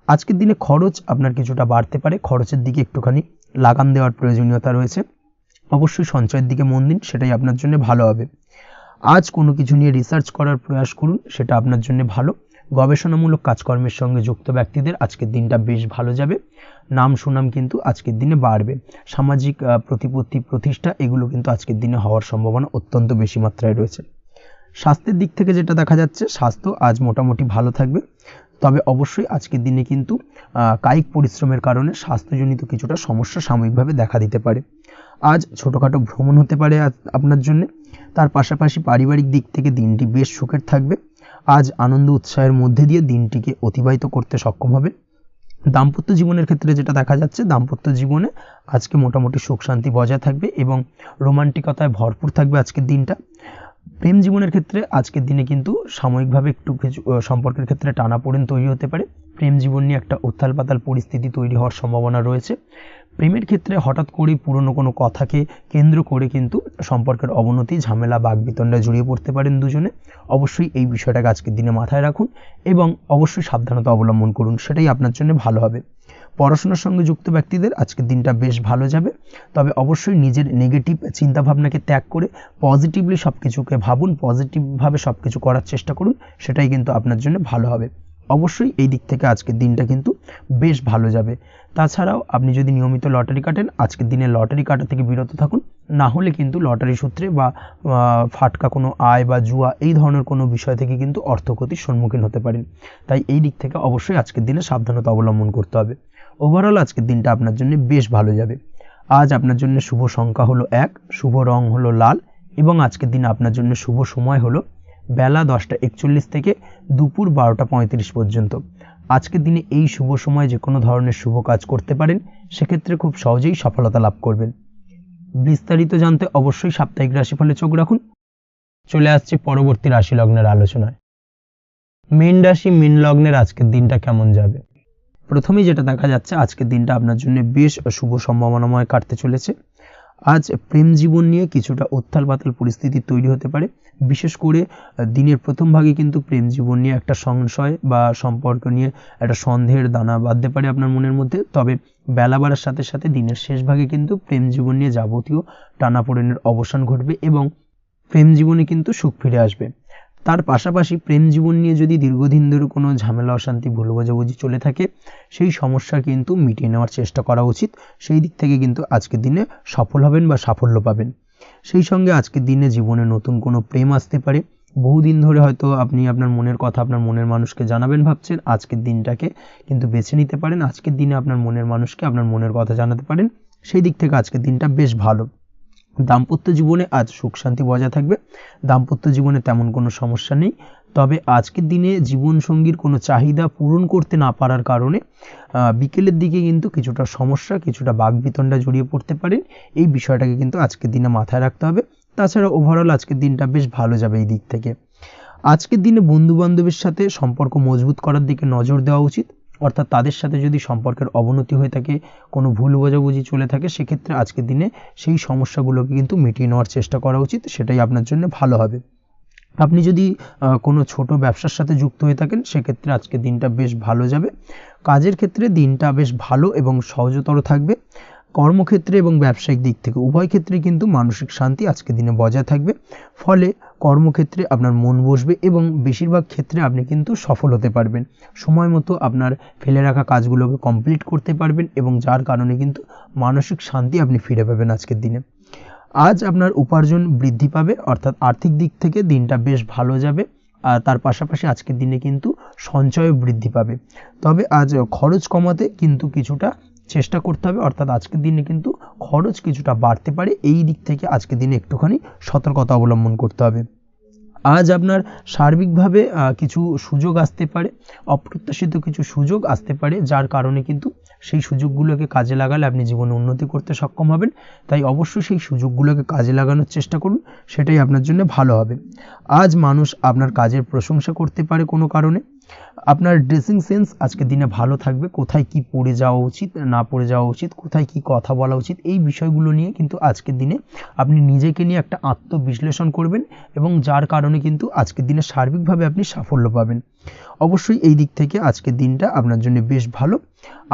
আজকের দিনে খরচ আপনার কিছুটা বাড়তে পারে, খরচের দিকে একটুখানি লাগাম দেওয়ার প্রয়োজনীয়তা রয়েছে। অবশ্যই সঞ্চয়ের দিকে মন দিন, সেটাই আপনার জন্য ভালো হবে। আজ কোনো কিছু নিয়ে রিসার্চ করার প্রয়াস করুন, সেটা আপনার জন্য ভালো। গবেষণামূলক কাজকর্মের সঙ্গে যুক্ত ব্যক্তিদের আজকের দিনটা বেশ ভালো যাবে। নাম সুনাম কিন্তু আজকের দিনে বাড়বে। সামাজিক প্রতিপত্তি প্রতিষ্ঠা এগুলো কিন্তু আজকের দিনে হওয়ার সম্ভাবনা অত্যন্ত বেশি মাত্রায় রয়েছে। স্বাস্থ্যের দিক থেকে যেটা দেখা যাচ্ছে, স্বাস্থ্য আজ মোটামুটি ভালো থাকবে। তবে অবশ্যই আজকের দিনে কিন্তু কায়িক পরিশ্রমের কারণে স্বাস্থ্যজনিত কিছুটা সমস্যা সাময়িকভাবে দেখা দিতে পারে। আজ ছোটোখাটো ভ্রমণ হতে পারে আপনার জন্য। তার পাশাপাশি পারিবারিক দিক থেকে দিনটি বেশ সুখের থাকবে। আজ আনন্দ উৎসাহের মধ্যে দিয়ে দিনটিকে অতিবাহিত করতে সক্ষম হবে। দাম্পত্য জীবনের ক্ষেত্রে যেটা দেখা যাচ্ছে, দাম্পত্য জীবনে আজকে মোটামুটি সুখ শান্তি বজায় থাকবে এবং রোমান্টিকতায় ভরপুর থাকবে আজকের দিনটা। প্রেম জীবনের ক্ষেত্রে আজকের দিনে কিন্তু সাময়িকভাবে একটু কিছু সম্পর্কের ক্ষেত্রে টানাপোড়েন তৈরি হতে পারে। প্রেম জীবন নিয়ে একটা উত্থাল পাতাল পরিস্থিতি তৈরি হওয়ার সম্ভাবনা রয়েছে। প্রেমের ক্ষেত্রে হঠাৎ করেই পুরনো কোনো কথাকে কেন্দ্র করে কিন্তু সম্পর্কের অবনতি, ঝামেলা, বাগবিতণ্ডায় জড়িয়ে পড়তে পারেন দুজনে। অবশ্যই এই বিষয়টাকে আজকের দিনে মাথায় রাখুন এবং অবশ্যই সাবধানতা অবলম্বন করুন, সেটাই আপনার জন্য ভালো হবে। পড়াশোনার সঙ্গে যুক্ত ব্যক্তিদের আজকের দিনটা বেশ ভালো যাবে, তবে অবশ্যই নিজের নেগেটিভ চিন্তাভাবনাকে ত্যাগ করে পজিটিভলি সব কিছুকে ভাবুন, পজিটিভভাবে সব কিছু করার চেষ্টা করুন, সেটাই কিন্তু আপনার জন্য ভালো হবে। অবশ্যই এই দিক থেকে আজকের দিনটা কিন্তু বেশ ভালো যাবে। তাছাড়াও আপনি যদি নিয়মিত লটারি কাটেন, আজকের দিনে লটারি কাটা থেকে বিরত থাকুন, না হলে কিন্তু লটারি সূত্রে বা ফাটকা কোনো আয় বা জুয়া এই ধরনের কোনো বিষয় থেকে কিন্তু অর্থক্ষতির সম্মুখীন হতে পারেন। তাই এই দিক থেকে অবশ্যই আজকের দিনে সাবধানতা অবলম্বন করতে হবে। ওভারঅল আজকের দিনটা আপনার জন্য বেশ ভালো যাবে। আজ আপনার জন্য শুভ সংখ্যা হলো 1, শুভ রং হলো লাল এবং আজকের দিনে আপনার জন্য শুভ সময় হলো বেলা 10:41 থেকে দুপুর 12:35 পর্যন্ত। আজকের দিনে এই শুভ সময় যে কোনো ধরনের শুভ কাজ করতে পারেন, সেক্ষেত্রে খুব সহজেই সফলতা লাভ করবেন। বিস্তারিত জানতে অবশ্যই সাপ্তাহিক রাশিফলে চোখ রাখুন। চলে আসছে পরবর্তী রাশি লগ্নের আলোচনায়। মীন রাশি, মীন লগ্নের আজকের দিনটা কেমন যাবে? প্রথমেই যেটা দেখা যাচ্ছে, আজকের দিনটা আপনার জন্য বেশ শুভ সম্ভাবনাময় কাটতে চলেছে। আজ প্রেম জীবন নিয়ে কিছুটা উত্থাল পাতাল পরিস্থিতি তৈরি হতে পারে। বিশেষ করে দিনের প্রথম ভাগে কিন্তু প্রেম জীবন নিয়ে একটা সংশয় বা সম্পর্ক নিয়ে একটা সন্দেহের দানা বাঁধতে পারে আপনার মনের মধ্যে। তবে বেলা বাড়ার সাথে সাথে দিনের শেষ ভাগে কিন্তু প্রেম জীবন নিয়ে যাবতীয় টানাপোড়েনের অবসান ঘটবে এবং প্রেম জীবনে কিন্তু সুখ ফিরে আসবে। তার পাশাপাশি প্রেম জীবন নিয়ে যদি দীর্ঘদিন ধরে কোনো ঝামেলা, অশান্তি, ভুল বোঝাবুঝি চলে থাকে, সেই সমস্যা কিন্তু মিটিয়ে নেওয়ার চেষ্টা করা উচিত। সেই দিক থেকে কিন্তু আজকের দিনে সফল হবেন বা সাফল্য পাবেন। সেই সঙ্গে আজকের দিনে জীবনে নতুন কোনো প্রেম আসতে পারে। বহুদিন ধরে হয়তো আপনি আপনার মনের কথা আপনার মনের মানুষকে জানাবেন ভাবছেন, আজকের দিনটাকে কিন্তু বেছে নিতে পারেন। আজকের দিনে আপনার মনের মানুষকে আপনার মনের কথা জানাতে পারেন। সেই দিক থেকে আজকের দিনটা বেশ ভালো। দাম্পত্য জীবনে আজ সুখ শান্তি বজায় থাকবে। দাম্পত্য জীবনে তেমন কোনো সমস্যা নেই। তবে আজকের দিনে জীবনসঙ্গীর কোনো চাহিদা পূরণ করতে না পারার কারণে বিকেলের দিকে কিন্তু কিছুটা সমস্যা, কিছুটা বাকবিতণ্ডা জড়িয়ে পড়তে পারেন। এই বিষয়টাকে কিন্তু আজকের দিনে মাথায় রাখতে হবে। তাছাড়া ওভারঅল আজকের দিনটা বেশ ভালো যাবে এই দিক থেকে। আজকের দিনে বন্ধু বান্ধবের সাথে সম্পর্ক মজবুত করার দিকে নজর দেওয়া উচিত। অর্থাৎ তাদের সাথে যদি সম্পর্কের অবনতি হয়ে থাকে, কোনো ভুল বোঝাবুঝি চলে থাকে, সেক্ষেত্রে আজকের দিনে সেই সমস্যাগুলোকে কিন্তু মিটিয়ে নেওয়ার চেষ্টা করা উচিত, সেটাই আপনার জন্য ভালো হবে। আপনি যদি কোনো ছোট ব্যবসার সাথে যুক্ত হয়ে থাকেন, সেক্ষেত্রে আজকের দিনটা বেশ ভালো যাবে। কাজের ক্ষেত্রে দিনটা বেশ ভালো এবং সহজতর থাকবে। কর্মক্ষেত্রে এবং ব্যবসায়িক দিক থেকে উভয় ক্ষেত্রে কিন্তু মানসিক শান্তি আজকের দিনে বজায় থাকবে। ফলে কর্মক্ষেত্রে আপনার মন বসবে এবং বেশিরভাগ ক্ষেত্রে আপনি কিন্তু সফল হতে পারবেন। সময় মতো আপনার ফেলে রাখা কাজগুলোকে কমপ্লিট করতে পারবেন এবং যার কারণে কিন্তু মানসিক শান্তি আপনি ফিরে পাবেন আজকের দিনে। আজ আপনার উপার্জন বৃদ্ধি পাবে, অর্থাৎ আর্থিক দিক থেকে দিনটা বেশ ভালো যাবে। আর তার পাশাপাশি আজকের দিনে কিন্তু সঞ্চয় বৃদ্ধি পাবে। তবে আজ খরচ কমাতে কিন্তু কিছুটা চেষ্টা করতে হবে, অর্থাৎ আজকের দিনে কিন্তু খরচ কিছুটা বাড়তে পারে। এই দিক থেকে আজকের দিনে একটুখানি সতর্কতা অবলম্বন করতে হবে। আজ আপনার সার্বিকভাবে কিছু সুযোগ আসতে পারে, অপ্রত্যাশিত কিছু সুযোগ আসতে পারে, যার কারণে কিন্তু সেই সুযোগগুলোকে কাজে লাগালে আপনি জীবনে উন্নতি করতে সক্ষম হবেন। তাই অবশ্যই সেই সুযোগগুলোকে কাজে লাগানোর চেষ্টা করুন, সেটাই আপনার জন্য ভালো হবে। আজ মানুষ আপনার কাজের প্রশংসা করতে পারে কোনো কারণে। আপনার ড্রেসিং সেন্স আজকের দিনে ভালো থাকবে। কোথায় কি পরে যাওয়া উচিত, না পরে যাওয়া উচিত, কোথায় কি কথা বলা উচিত, এই বিষয়গুলো নিয়ে কিন্তু আজকের দিনে আপনি নিজেকে নিয়ে একটা আত্মবিশ্লেষণ করবেন এবং যার কারণে কিন্তু আজকের দিনে সার্বিকভাবে আপনি সাফল্য পাবেন। অবশ্যই এই দিক থেকে আজকের দিনটা আপনার জন্য বেশ ভালো।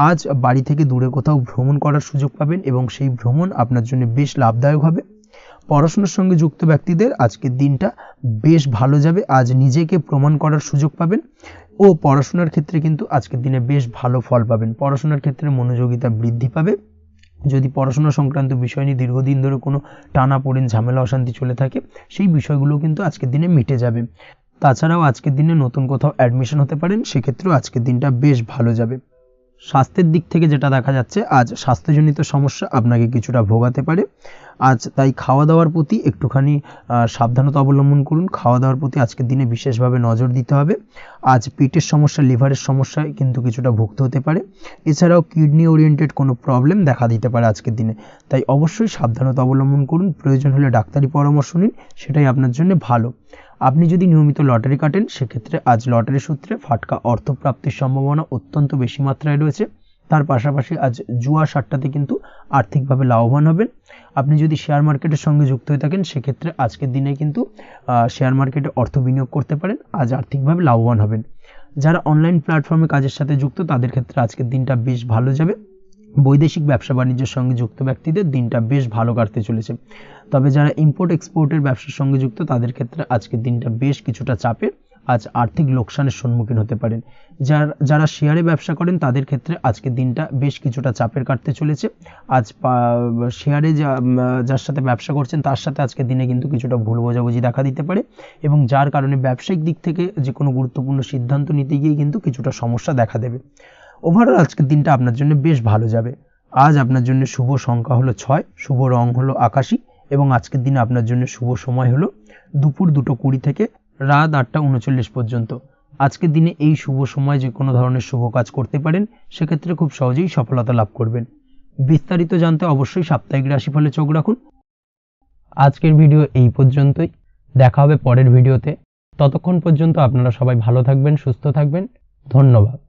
আজ বাড়ি থেকে দূরে কোথাও ভ্রমণ করার সুযোগ পাবেন এবং সেই ভ্রমণ আপনার জন্য বেশ লাভদায়ক হবে। পড়াশোনার সঙ্গে যুক্ত ব্যক্তিদের আজকের দিনটা বেশ ভালো যাবে। আজ নিজেকে প্রমাণ করার সুযোগ পাবেন ও পড়াশোনার ক্ষেত্রে কিন্তু আজকের দিনে বেশ ভালো ফল পাবেন। পড়াশোনার ক্ষেত্রে মনোযোগিতা বৃদ্ধি পাবে। যদি পড়াশোনা সংক্রান্ত বিষয় নিয়ে দীর্ঘদিন ধরে কোনো টানাপোড়েন, ঝামেলা, অশান্তি চলে থাকে, সেই বিষয়গুলো কিন্তু আজকের দিনে মিটে যাবে। তাছাড়াও আজকের দিনে নতুন কোথাও অ্যাডমিশন হতে পারেন, সেক্ষেত্রেও আজকের দিনটা বেশ ভালো যাবে। স্বাস্থ্যের দিক থেকে যেটা দেখা যাচ্ছে, আজ স্বাস্থ্যজনিত সমস্যা আপনাকে কিছুটা ভোগাতে পারে। আজ তাই খাওয়া দাওয়ার প্রতি একটুখানি সাবধানতা অবলম্বন করুন। খাওয়া দাওয়ার প্রতি আজকের দিনে বিশেষভাবে নজর দিতে হবে। আজ পেটের সমস্যা, লিভারের সমস্যায় কিন্তু কিছুটা ভুগতে হতে পারে। এছাড়াও কিডনি ওরিয়েন্টেড কোনো প্রবলেম দেখা দিতে পারে আজকের দিনে, তাই অবশ্যই সাবধানতা অবলম্বন করুন। প্রয়োজন হলে ডাক্তারি পরামর্শ নিন, সেটাই আপনার জন্য ভালো। আপনি যদি নিয়মিত লটারি কাটেন, সেক্ষেত্রে আজ লটারি সূত্রে ফাটকা অর্থপ্রাপ্তির সম্ভাবনা অত্যন্ত বেশি মাত্রায় রয়েছে। তার পাশাপাশি আজ জুয়া সাট্টাতে কিন্তু আর্থিকভাবে লাভবান হবেন। আপনি যদি শেয়ার মার্কেটের সঙ্গে যুক্ত হয়ে থাকেন, সেক্ষেত্রে আজকের দিনে কিন্তু শেয়ার মার্কেটে অর্থ বিনিয়োগ করতে পারেন, আজ আর্থিকভাবে লাভবান হবেন। যারা অনলাইন প্ল্যাটফর্মে কাজের সাথে যুক্ত, তাদের ক্ষেত্রে আজকের দিনটা বেশ ভালো যাবে। বৈদেশিক ব্যবসা বাণিজ্যের সঙ্গে যুক্ত ব্যক্তিদের দিনটা বেশ ভালো কাটতে চলেছে। তবে যারা ইম্পোর্ট এক্সপোর্টের ব্যবসার সঙ্গে যুক্ত, তাদের ক্ষেত্রে আজকের দিনটা বেশ কিছুটা চাপের। আজ আর্থিক লোকসানের সম্মুখীন হতে পারেন। যারা শেয়ারে ব্যবসা করেন, তাদের ক্ষেত্রে আজকের দিনটা বেশ কিছুটা চাপের কাটতে চলেছে। আজ শেয়ারে যার সাথে ব্যবসা করছেন, তার সাথে আজকের দিনে কিন্তু কিছুটা ভুল বোঝাবুঝি দেখা দিতে পারে, এবং যার কারণে ব্যবসায়িক দিক থেকে যে কোনো গুরুত্বপূর্ণ সিদ্ধান্ত নিতে গিয়ে কিন্তু কিছুটা সমস্যা দেখা দেবে। ওভারঅল আজকের দিনটা আপনার জন্য বেশ ভালো যাবে। আজ আপনার জন্য শুভ সংখ্যা হলো 6, শুভ রং হলো আকাশী, এবং আজকের দিনে আপনার জন্য শুভ সময় হলো দুপুর 2:20 থেকে রাত 8:39 পর্যন্ত। আজকের দিনে এই শুভ সময় যে কোনো ধরনের শুভ কাজ করতে পারেন, সেক্ষেত্রে খুব সহজেই সফলতা লাভ করবেন। বিস্তারিত জানতে অবশ্যই সাপ্তাহিক রাশিফলে চোখ রাখুন। আজকের ভিডিও এই পর্যন্তই, দেখা হবে পরের ভিডিওতে। ততক্ষণ পর্যন্ত আপনারা সবাই ভালো থাকবেন, সুস্থ থাকবেন। ধন্যবাদ।